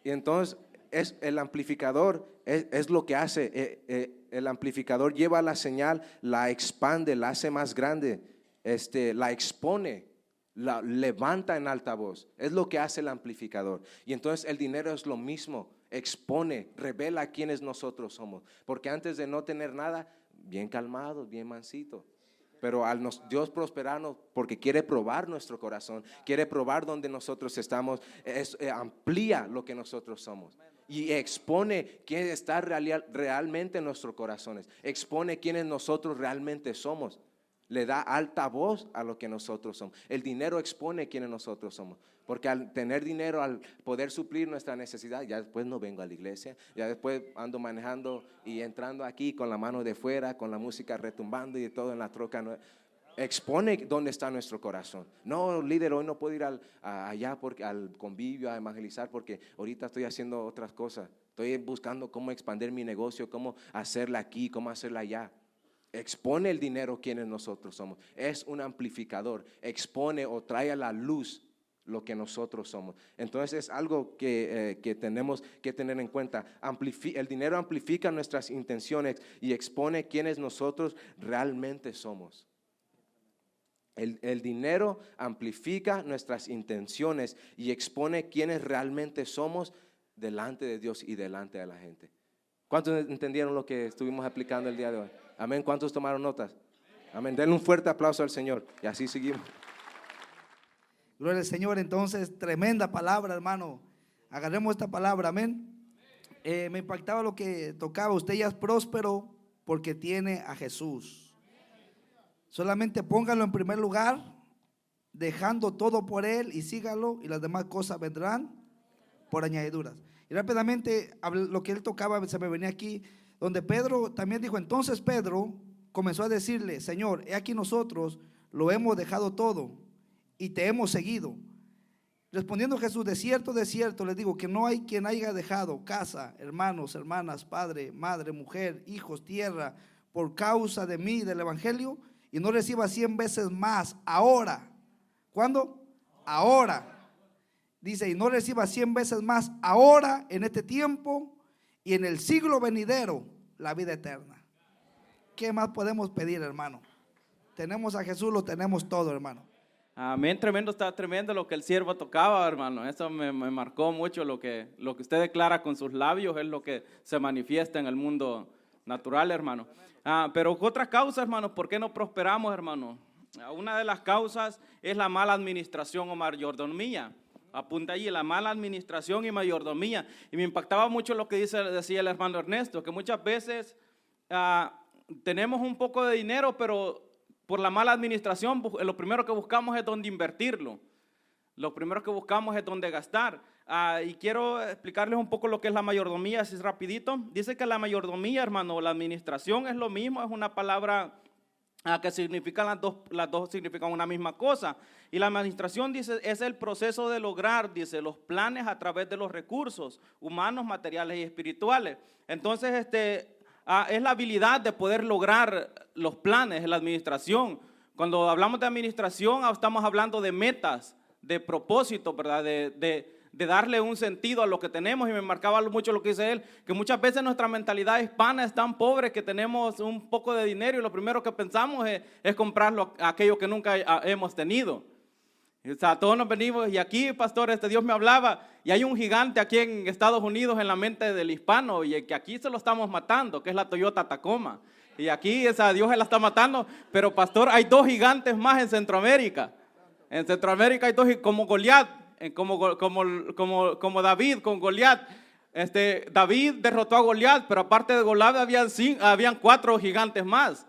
S4: Y entonces es el amplificador, es lo que hace. El amplificador lleva la señal, la expande, la hace más grande, la expone, la levanta en alta voz. Es lo que hace el amplificador. Y entonces el dinero es lo mismo, expone, revela quiénes nosotros somos. Porque antes de no tener nada, bien calmados, bien mansitos. Pero al Dios prosperarnos, porque quiere probar nuestro corazón, quiere probar donde nosotros estamos, amplía lo que nosotros somos y expone quién está realmente en nuestros corazones, expone quiénes nosotros realmente somos, le da alta voz a lo que nosotros somos. El dinero expone quiénes nosotros somos, porque al tener dinero, al poder suplir nuestra necesidad, ya después no vengo a la iglesia, ya después ando manejando y entrando aquí con la mano de fuera, con la música retumbando y todo en la troca. ¿No? Expone dónde está nuestro corazón. No, líder, hoy no puedo ir allá al convivio a evangelizar porque ahorita estoy haciendo otras cosas. Estoy buscando cómo expandir mi negocio, cómo hacerla aquí, cómo hacerla allá. Expone el dinero quienes nosotros somos. Es un amplificador. Expone o trae a la luz lo que nosotros somos. Entonces es algo que tenemos que tener en cuenta. El dinero amplifica nuestras intenciones y expone quienes nosotros realmente somos. El dinero amplifica nuestras intenciones y expone quienes realmente somos delante de Dios y delante de la gente. ¿Cuántos entendieron lo que estuvimos aplicando el día de hoy? Amén. ¿Cuántos tomaron notas? Amén. Denle un fuerte aplauso al Señor y así seguimos.
S1: Gloria al Señor. Entonces, tremenda palabra, hermano. Agarremos esta palabra, amén. Me impactaba lo que tocaba. Usted ya es próspero porque tiene a Jesús. Solamente póngalo en primer lugar, dejando todo por Él y sígalo, y las demás cosas vendrán por añadiduras. Y rápidamente lo que él tocaba se me venía aquí, donde Pedro también dijo, entonces Pedro comenzó a decirle, Señor, he aquí nosotros lo hemos dejado todo y te hemos seguido. Respondiendo Jesús, de cierto, les digo que no hay quien haya dejado casa, hermanos, hermanas, padre, madre, mujer, hijos, tierra, por causa de mí, del evangelio, y no reciba 100 veces más ahora. ¿Cuándo? Ahora. Dice, y no reciba 100 veces más ahora, en este tiempo, y en el siglo venidero, la vida eterna. ¿Qué más podemos pedir, hermano? Tenemos a Jesús, lo tenemos todo, hermano.
S5: Amén, tremendo, está tremendo lo que el siervo tocaba, hermano. Eso me marcó mucho. Lo que usted declara con sus labios es lo que se manifiesta en el mundo natural, hermano. Pero otra causa, hermano, ¿por qué no prosperamos, hermano? Una de las causas es la mala administración o mayordomía. Apunta allí, la mala administración y mayordomía. Y me impactaba mucho lo que decía el hermano Ernesto, que muchas veces tenemos un poco de dinero, pero por la mala administración, lo primero que buscamos es dónde invertirlo. Lo primero que buscamos es dónde gastar. Y quiero explicarles un poco lo que es la mayordomía, así rapidito. Dice que la mayordomía, hermano, la administración es lo mismo, es una palabra que significan las dos significan una misma cosa. Y la administración, dice, es el proceso de lograr, dice, los planes a través de los recursos humanos, materiales y espirituales. Entonces, es la habilidad de poder lograr los planes en la administración. Cuando hablamos de administración, estamos hablando de metas, de propósitos, ¿verdad? De darle un sentido a lo que tenemos. Y me marcaba mucho lo que dice él, que muchas veces nuestra mentalidad hispana es tan pobre que tenemos un poco de dinero y lo primero que pensamos es comprar aquello que nunca hemos tenido. O sea, todos nos venimos y aquí, pastor, Dios me hablaba y hay un gigante aquí en Estados Unidos en la mente del hispano y que aquí se lo estamos matando, que es la Toyota Tacoma. Y aquí Dios se la está matando, pero pastor, hay dos gigantes más en Centroamérica. En Centroamérica hay dos, como Goliat, como David con Goliat. David derrotó a Goliat, pero aparte de Goliat habían 4 gigantes más.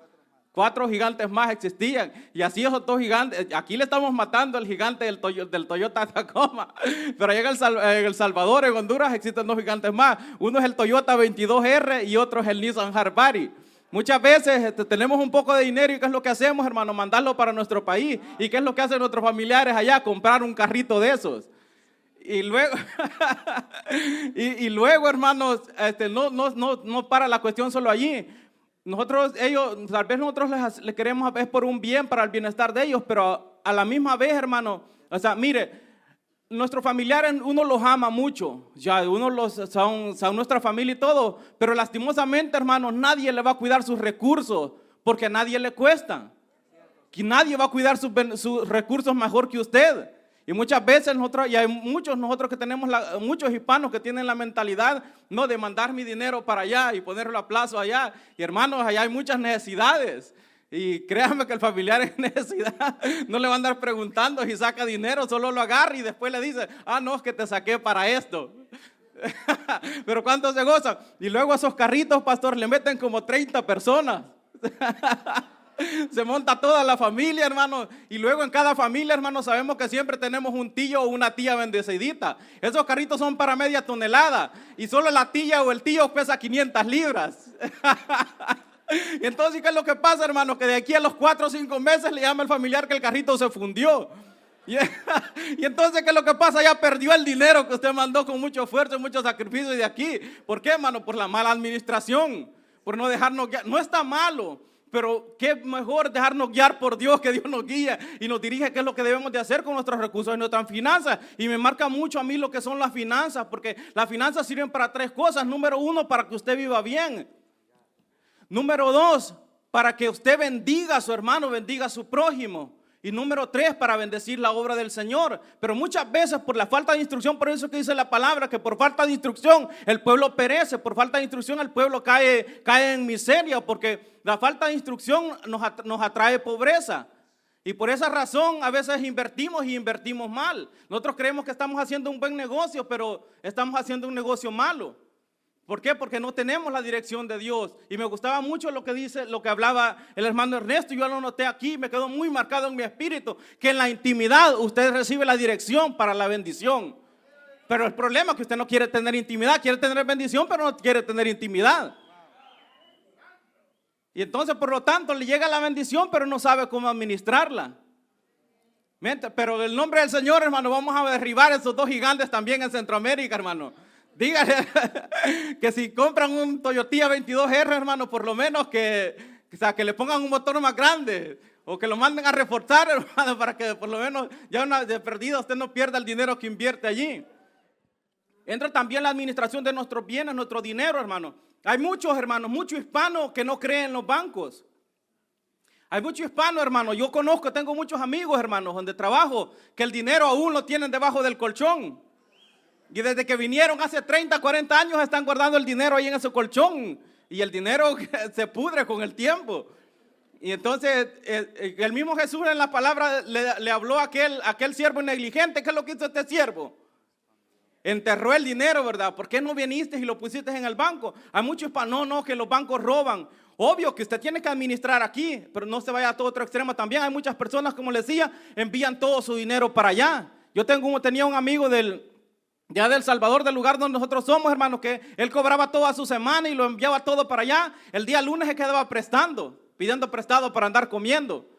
S5: 4 gigantes más existían. Y así esos 2 gigantes, aquí le estamos matando al gigante del Toyota Tacoma. Pero allá en El Salvador, en Honduras, existen 2 gigantes más. Uno es el Toyota 22R y otro es el Nissan Harvari. Muchas veces tenemos un poco de dinero y ¿qué es lo que hacemos, hermano? Mandarlo para nuestro país. ¿Y qué es lo que hacen nuestros familiares allá? Comprar un carrito de esos. Y luego, y luego, hermanos, no para la cuestión solo allí. Tal vez nosotros les queremos es por un bien, para el bienestar de ellos, pero a la misma vez, hermano, o sea, mire, nuestros familiares uno los ama mucho, ya son nuestra familia y todo, pero lastimosamente, hermanos, nadie le va a cuidar sus recursos porque a nadie le cuestan. Que nadie va a cuidar sus recursos mejor que usted. Y muchas veces nosotros, y hay nosotros que tenemos, muchos hispanos que tienen la mentalidad, no, de mandar mi dinero para allá y ponerlo a plazo allá. Y hermanos, allá hay muchas necesidades. Y créanme que el familiar en necesidad no le va a andar preguntando si saca dinero, solo lo agarra y después le dice, no, es que te saqué para esto. Pero ¿cuántos se gozan? Y luego a esos carritos, pastor, le meten como 30 personas. Se monta toda la familia, hermano. Y luego en cada familia, hermano, sabemos que siempre tenemos un tío o una tía bendecidita. Esos carritos son para media tonelada. Y solo la tía o el tío pesa 500 libras. Y entonces, ¿qué es lo que pasa, hermano? Que de aquí a los 4 o 5 meses le llama el familiar que el carrito se fundió. Y entonces, ¿qué es lo que pasa? Ya perdió el dinero que usted mandó con mucho esfuerzo y mucho sacrificio de aquí. ¿Por qué, hermano? Por la mala administración. Por no dejarnos guiar. No está malo, pero qué mejor dejarnos guiar por Dios, que Dios nos guía y nos dirige qué es lo que debemos de hacer con nuestros recursos y nuestras finanzas. Y me marca mucho a mí lo que son las finanzas, porque las finanzas sirven para 3 cosas. Número 1, para que usted viva bien. Número 2, para que usted bendiga a su hermano, bendiga a su prójimo. Y número 3, para bendecir la obra del Señor. Pero muchas veces por la falta de instrucción, por eso que dice la palabra, que por falta de instrucción el pueblo perece, por falta de instrucción el pueblo cae en miseria, porque la falta de instrucción nos atrae pobreza. Y por esa razón a veces invertimos y invertimos mal. Nosotros creemos que estamos haciendo un buen negocio, pero estamos haciendo un negocio malo. ¿Por qué? Porque no tenemos la dirección de Dios. Y me gustaba mucho lo que hablaba el hermano Ernesto. Yo lo noté aquí, me quedó muy marcado en mi espíritu, que en la intimidad usted recibe la dirección para la bendición. Pero el problema es que usted no quiere tener intimidad, quiere tener bendición, pero no quiere tener intimidad. Y entonces, por lo tanto, le llega la bendición, pero no sabe cómo administrarla. Pero en el nombre del Señor, hermano, vamos a derribar esos 2 gigantes también en Centroamérica, hermano. Dígale que si compran un Toyota 22R, hermano, por lo menos que le pongan un motor más grande o que lo manden a reforzar, hermano, para que por lo menos ya una de perdida usted no pierda el dinero que invierte allí. Entra también la administración de nuestros bienes, nuestro dinero, hermano. Hay muchos, hermanos, muchos hispanos que no creen en los bancos. Hay muchos hispanos, hermano. Yo conozco, tengo muchos amigos, hermanos, donde trabajo, que el dinero aún lo tienen debajo del colchón. Y desde que vinieron hace 30, 40 años están guardando el dinero ahí en ese colchón. Y el dinero se pudre con el tiempo. Y entonces el mismo Jesús en la palabra le habló a aquel siervo negligente. ¿Qué es lo que hizo este siervo? Enterró el dinero, ¿verdad? ¿Por qué no viniste y lo pusiste en el banco? Hay muchos no, que los bancos roban. Obvio que usted tiene que administrar aquí, pero no se vaya a todo otro extremo también. Hay muchas personas, como les decía, envían todo su dinero para allá. Yo tenía un amigo del Salvador, del lugar donde nosotros somos, hermanos, que él cobraba toda su semana y lo enviaba todo para allá. El día lunes se quedaba pidiendo prestado para andar comiendo.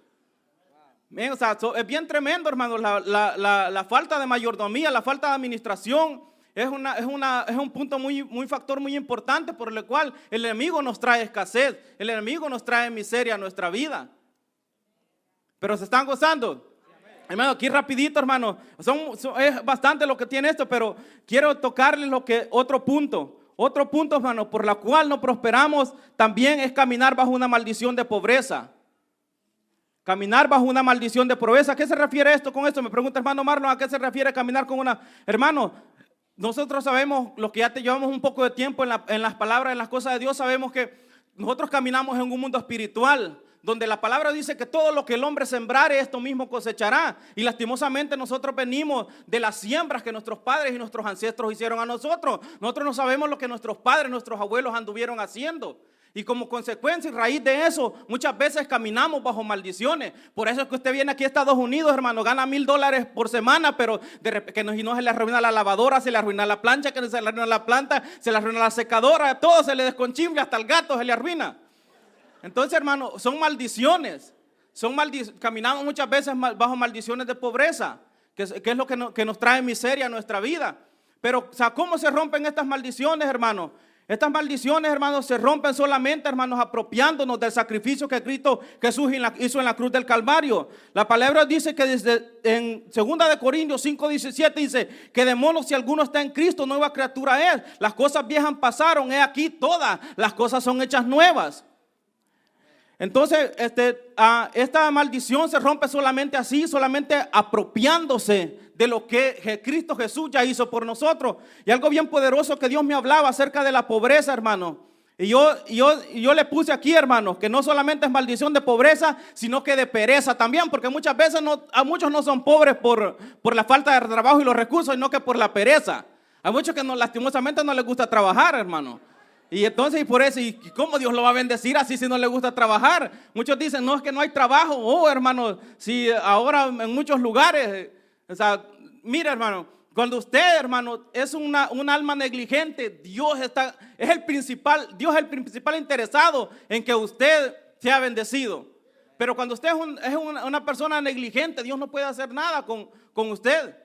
S5: Bien, o sea, es bien tremendo, hermanos, la falta de mayordomía, la falta de administración es un punto muy factor muy importante por el cual el enemigo nos trae escasez, el enemigo nos trae miseria a nuestra vida. Pero se están gozando. Hermano, aquí rapidito, hermano, es bastante lo que tiene esto, pero quiero tocarles otro punto, hermano, por la cual no prosperamos también es caminar bajo una maldición de pobreza. Caminar bajo una maldición de pobreza. ¿A qué se refiere esto con esto? Me pregunta hermano Marlon, ¿a qué se refiere caminar con una? Hermano, nosotros sabemos, los que ya llevamos un poco de tiempo en las palabras, en las cosas de Dios, sabemos que nosotros caminamos en un mundo espiritual, donde la palabra dice que todo lo que el hombre sembrare, esto mismo cosechará. Y lastimosamente nosotros venimos de las siembras que nuestros padres y nuestros ancestros hicieron a nosotros. Nosotros no sabemos lo que nuestros padres, nuestros abuelos anduvieron haciendo. Y como consecuencia y raíz de eso, muchas veces caminamos bajo maldiciones. Por eso es que usted viene aquí a Estados Unidos, hermano, gana $1,000 por semana, pero que no se le arruina la lavadora, se le arruina la plancha, que se le arruina la planta, se le arruina la secadora, todo se le desconchimble, hasta el gato se le arruina. Entonces, hermano, son maldiciones. Caminamos muchas veces bajo maldiciones de pobreza, que es lo que nos trae miseria a nuestra vida. Pero, o sea, ¿cómo se rompen estas maldiciones, hermano? Estas maldiciones, hermanos, se rompen solamente, hermanos, apropiándonos del sacrificio que Cristo Jesús hizo en la cruz del Calvario. La palabra dice que en 2 de Corintios 5:17 dice que de modo si alguno está en Cristo, nueva criatura es. Las cosas viejas pasaron, he aquí todas las cosas son hechas nuevas. Entonces, esta maldición se rompe solamente así, solamente apropiándose de lo que Cristo Jesús ya hizo por nosotros. Y algo bien poderoso que Dios me hablaba acerca de la pobreza, hermano. Y yo le puse aquí, hermano, que no solamente es maldición de pobreza, sino que de pereza también, porque muchas veces a muchos no son pobres por la falta de trabajo y los recursos, sino que por la pereza. Hay muchos que lastimosamente no les gusta trabajar, hermano. Y entonces, y por eso, ¿y cómo Dios lo va a bendecir así si no le gusta trabajar? Muchos dicen, no, es que no hay trabajo. Oh, hermano, si ahora en muchos lugares, o sea, mira, hermano, cuando usted, hermano, es un alma negligente, Dios es el principal interesado en que usted sea bendecido. Pero cuando usted es una persona negligente, Dios no puede hacer nada con usted.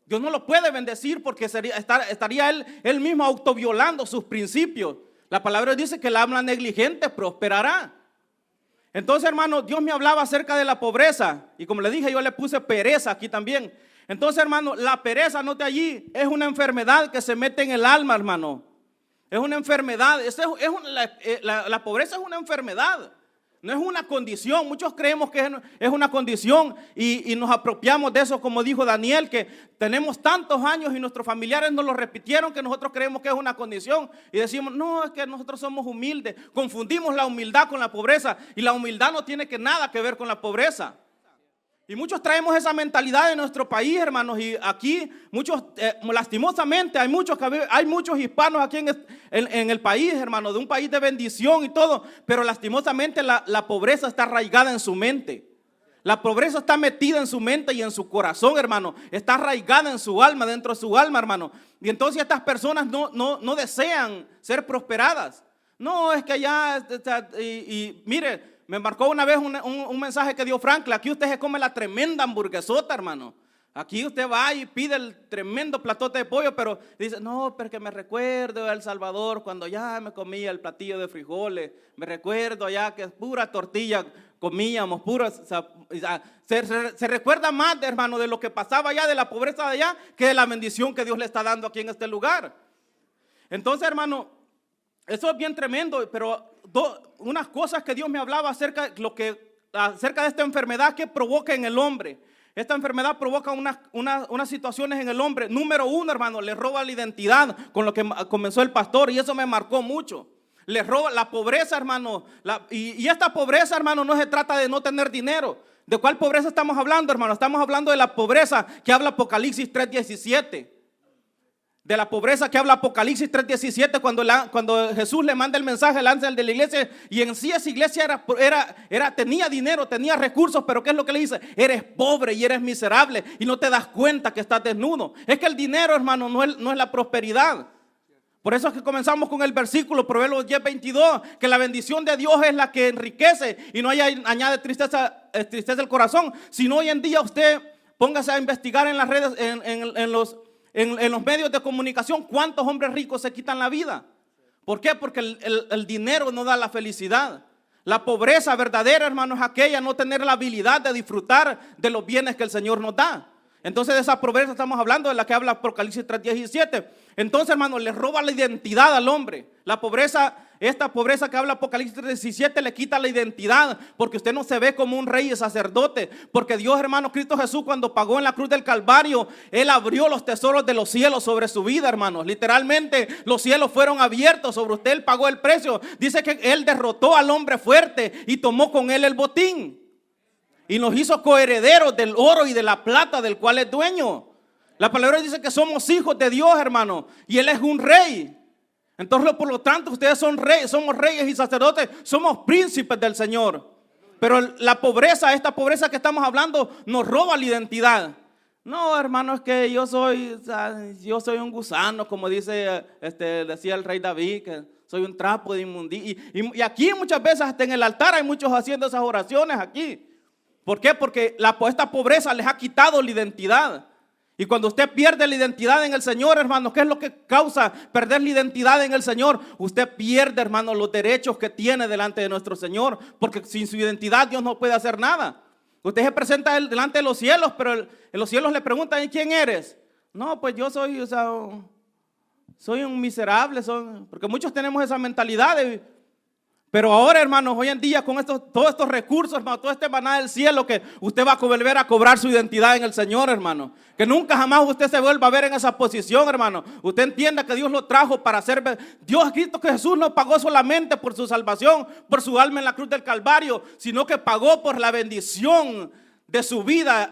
S5: Dios no lo puede bendecir porque estaría él mismo autoviolando sus principios. La palabra dice que el alma negligente prosperará. Entonces, hermano, Dios me hablaba acerca de la pobreza. Y como le dije, yo le puse pereza aquí también. Entonces, hermano, la pereza, note allí, es una enfermedad que se mete en el alma, hermano. Es una enfermedad. La pobreza es una enfermedad. No es una condición. Muchos creemos que es una condición y nos apropiamos de eso, como dijo Daniel, que tenemos tantos años y nuestros familiares nos lo repitieron, que nosotros creemos que es una condición y decimos, no, es que nosotros somos humildes. Confundimos la humildad con la pobreza y la humildad no tiene nada que ver con la pobreza. Y muchos traemos esa mentalidad de nuestro país, hermanos, y aquí muchos, lastimosamente, hay muchos hispanos aquí en el país, hermanos, de un país de bendición y todo, pero lastimosamente la pobreza está arraigada en su mente. La pobreza está metida en su mente y en su corazón, hermano, está arraigada en su alma, dentro de su alma, hermano. Y entonces estas personas no desean ser prosperadas. No, es que allá, y mire, me marcó una vez un mensaje que dio Franklin. Aquí usted se come la tremenda hamburguesota, hermano. Aquí usted va y pide el tremendo platote de pollo, pero dice, no, porque me recuerdo a El Salvador cuando ya me comía el platillo de frijoles. Me recuerdo allá que pura tortilla comíamos, se recuerda más, hermano, de lo que pasaba allá, de la pobreza de allá, que de la bendición que Dios le está dando aquí en este lugar. Entonces, hermano, eso es bien tremendo, pero unas cosas que Dios me hablaba acerca de esta enfermedad que provoca en el hombre. Esta enfermedad provoca unas situaciones en el hombre. Número uno, hermano, le roba la identidad, con lo que comenzó el pastor, y eso me marcó mucho. Le roba la pobreza, hermano, y esta pobreza, hermano, no se trata de no tener dinero. ¿De cuál pobreza estamos hablando, hermano? Estamos hablando de la pobreza que habla Apocalipsis 3:17. De la pobreza que habla Apocalipsis 3:17, cuando Jesús le manda el mensaje al ángel de la iglesia, y en sí esa iglesia tenía dinero, tenía recursos, pero ¿qué es lo que le dice? Eres pobre y eres miserable y no te das cuenta que estás desnudo. Es que el dinero, hermano, no es la prosperidad. Por eso es que comenzamos con el versículo, Proverbios 10:22, que la bendición de Dios es la que enriquece y no añade tristeza al corazón. Sino hoy en día usted póngase a investigar en las redes, en los medios de comunicación, cuántos hombres ricos se quitan la vida. ¿Por qué? Porque el dinero no da la felicidad. La pobreza verdadera, hermano, es aquella, no tener la habilidad de disfrutar de los bienes que el Señor nos da. Entonces de esa pobreza estamos hablando, de la que habla Apocalipsis 3:17. Entonces, hermano, le roba la identidad al hombre. La pobreza, esta pobreza que habla Apocalipsis 3:17, le quita la identidad, porque usted no se ve como un rey y sacerdote. Porque Dios, hermano, Cristo Jesús, cuando pagó en la cruz del Calvario, Él abrió los tesoros de los cielos sobre su vida, hermanos. Literalmente los cielos fueron abiertos sobre usted. Él pagó el precio. Dice que Él derrotó al hombre fuerte y tomó con Él el botín. Y nos hizo coherederos del oro y de la plata del cual es dueño. La palabra dice que somos hijos de Dios, hermano, y Él es un rey. Entonces, por lo tanto, ustedes son reyes, somos reyes y sacerdotes, somos príncipes del Señor. Pero la pobreza, esta pobreza que estamos hablando, nos roba la identidad. No, hermano, es que yo soy un gusano, como decía el rey David, que soy un trapo de inmundicia. Y aquí muchas veces, hasta en el altar, hay muchos haciendo esas oraciones aquí. ¿Por qué? Porque esta pobreza les ha quitado la identidad. Y cuando usted pierde la identidad en el Señor, hermano, ¿qué es lo que causa perder la identidad en el Señor? Usted pierde, hermano, los derechos que tiene delante de nuestro Señor, porque sin su identidad Dios no puede hacer nada. Usted se presenta delante de los cielos, pero en los cielos le preguntan, ¿y quién eres? No, pues yo soy, soy un miserable, porque muchos tenemos esa mentalidad pero ahora, hermanos, hoy en día con todos estos recursos, hermano, todo este maná del cielo, que usted va a volver a cobrar su identidad en el Señor, hermano. Que nunca jamás usted se vuelva a ver en esa posición, hermano. Usted entienda que Dios lo trajo para hacer. Dios, Cristo Jesús no pagó solamente por su salvación, por su alma en la cruz del Calvario, sino que pagó por la bendición de su vida,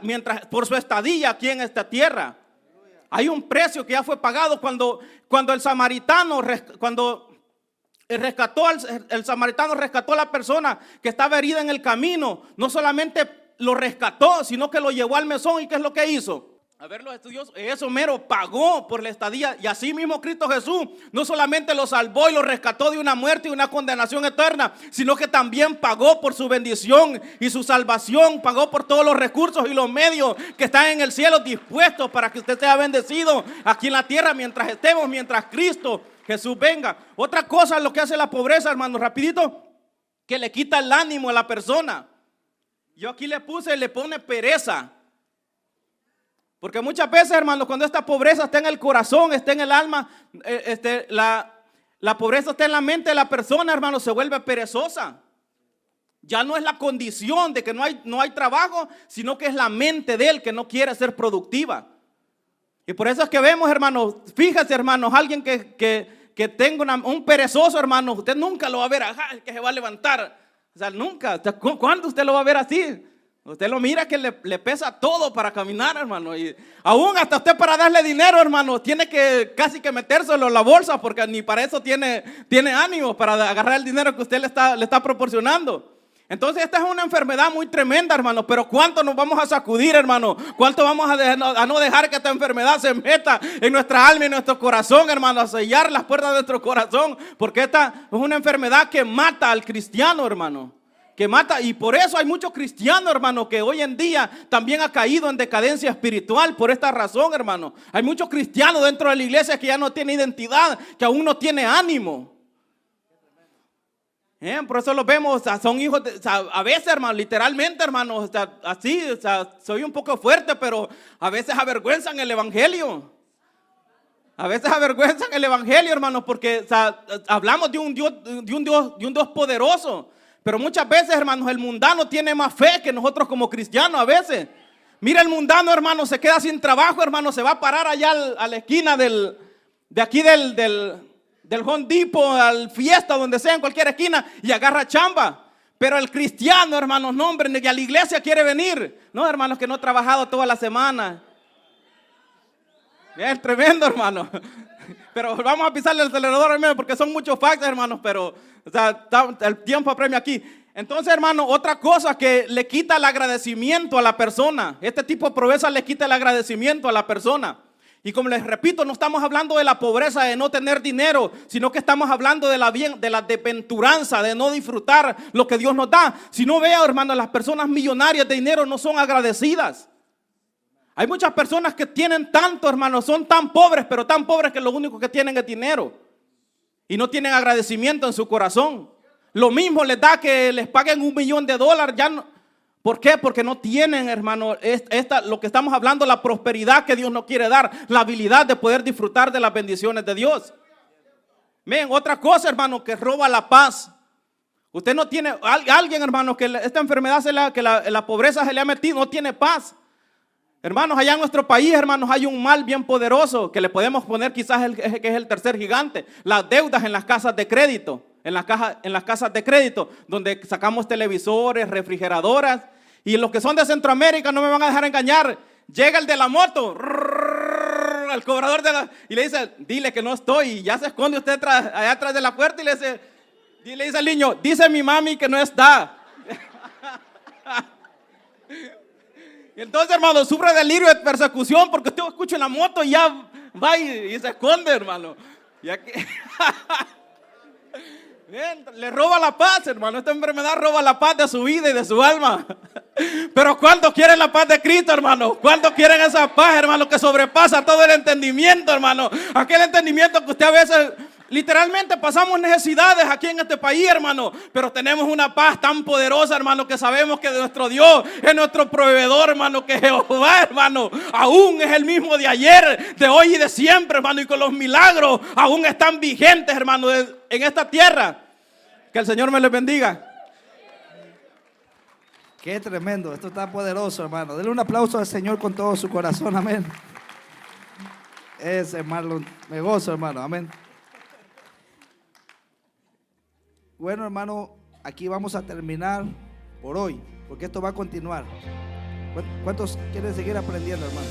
S5: por su estadía aquí en esta tierra. Hay un precio que ya fue pagado cuando el samaritano, el samaritano rescató a la persona que estaba herida en el camino. No solamente lo rescató, sino que lo llevó al mesón. ¿Y qué es lo que hizo? A ver, los estudiosos, eso mero, pagó por la estadía. Y así mismo Cristo Jesús no solamente lo salvó y lo rescató de una muerte y una condenación eterna, sino que también pagó por su bendición y su salvación. Pagó por todos los recursos y los medios que están en el cielo dispuestos para que usted sea bendecido aquí en la tierra mientras Cristo Jesús venga. Otra cosa, lo que hace la pobreza, hermanos, rapidito, que le quita el ánimo a la persona. Yo aquí le pone pereza. Porque muchas veces, hermanos, cuando esta pobreza está en el corazón, está en el alma, la pobreza está en la mente de la persona, hermanos, se vuelve perezosa. Ya no es la condición de que no hay trabajo, sino que es la mente de él que no quiere ser productiva. Y por eso es que vemos, hermanos, fíjate, hermanos, alguien que tenga un perezoso, hermanos, usted nunca lo va a ver, que se va a levantar. O sea, nunca. ¿Cuándo usted lo va a ver así? Usted lo mira que le pesa todo para caminar, hermano. Y aún hasta usted para darle dinero, hermano, tiene que casi que metérselo en la bolsa, porque ni para eso tiene ánimo para agarrar el dinero que usted le está proporcionando. Entonces esta es una enfermedad muy tremenda, hermano, pero ¿cuánto nos vamos a sacudir, hermano? ¿Cuánto vamos a no dejar que esta enfermedad se meta en nuestra alma y en nuestro corazón, hermano? A sellar las puertas de nuestro corazón, porque esta es una enfermedad que mata al cristiano, hermano. Que mata, y por eso hay muchos cristianos, hermano, que hoy en día también ha caído en decadencia espiritual por esta razón, hermano. Hay muchos cristianos dentro de la iglesia que ya no tienen identidad, que aún no tiene ánimo. Por eso los vemos, son hijos a veces, hermano, literalmente, hermano, así, soy un poco fuerte, pero a veces avergüenzan el evangelio. A veces avergüenzan el evangelio, hermano, porque hablamos de un Dios poderoso. Pero muchas veces, hermanos, el mundano tiene más fe que nosotros como cristianos a veces. Mira, el mundano, hermano, se queda sin trabajo, hermano, se va a parar allá a la esquina del Home Depot, al Fiesta, donde sea, en cualquier esquina, y agarra chamba. Pero el cristiano, hermanos, no, hombre, ni a la iglesia quiere venir. No, hermanos, que no ha trabajado toda la semana. Es tremendo, hermano. Pero vamos a pisarle el acelerador, hermano, porque son muchos factos, hermanos, pero el tiempo apremia aquí. Entonces, hermano, otra cosa que le quita el agradecimiento a la persona. Este tipo de pobreza le quita el agradecimiento a la persona. Y como les repito, no estamos hablando de la pobreza de no tener dinero, sino que estamos hablando de la desventuranza, de no disfrutar lo que Dios nos da. Si no vea, hermano, las personas millonarias de dinero no son agradecidas. Hay muchas personas que tienen tanto, hermano, son tan pobres, pero tan pobres que lo único que tienen es dinero. Y no tienen agradecimiento en su corazón. Lo mismo les da que les paguen $1 millón. Ya no. ¿Por qué? Porque no tienen, hermano, lo que estamos hablando, la prosperidad que Dios nos quiere dar, la habilidad de poder disfrutar de las bendiciones de Dios. Miren, otra cosa, hermano, que roba la paz. Usted no tiene, alguien, hermano, que esta enfermedad, la pobreza se le ha metido, no tiene paz. Hermanos, allá en nuestro país, hermanos, hay un mal bien poderoso que le podemos poner quizás que es el tercer gigante. Las deudas en las casas de crédito, en las casas de crédito, donde sacamos televisores, refrigeradoras. Y los que son de Centroamérica no me van a dejar engañar. Llega el de la moto, al cobrador y le dice, dile que no estoy. Y ya se esconde usted allá atrás de la puerta y le dice al niño, dice mi mami que no está. Y entonces, hermano, sufre delirio de persecución porque usted escucha en la moto y ya va y se esconde, hermano. Bien, le roba la paz, hermano. Esta enfermedad roba la paz de su vida y de su alma. Pero ¿cuántos quieren la paz de Cristo, hermano? ¿Cuántos quieren esa paz, hermano, que sobrepasa todo el entendimiento, hermano? Aquel entendimiento que usted a veces... Literalmente pasamos necesidades aquí en este país, hermano, pero tenemos una paz tan poderosa, hermano, que sabemos que nuestro Dios es nuestro proveedor, hermano, que Jehová, hermano, aún es el mismo de ayer, de hoy y de siempre, hermano, y con los milagros aún están vigentes, hermano, en esta tierra. Que el Señor me les bendiga.
S1: Qué tremendo, esto está poderoso, hermano. Denle un aplauso al Señor con todo su corazón, amén. Ese, hermano, me gozo, hermano, amén. Bueno, hermano, aquí vamos a terminar por hoy, porque esto va a continuar. ¿Cuántos quieren seguir aprendiendo, hermano?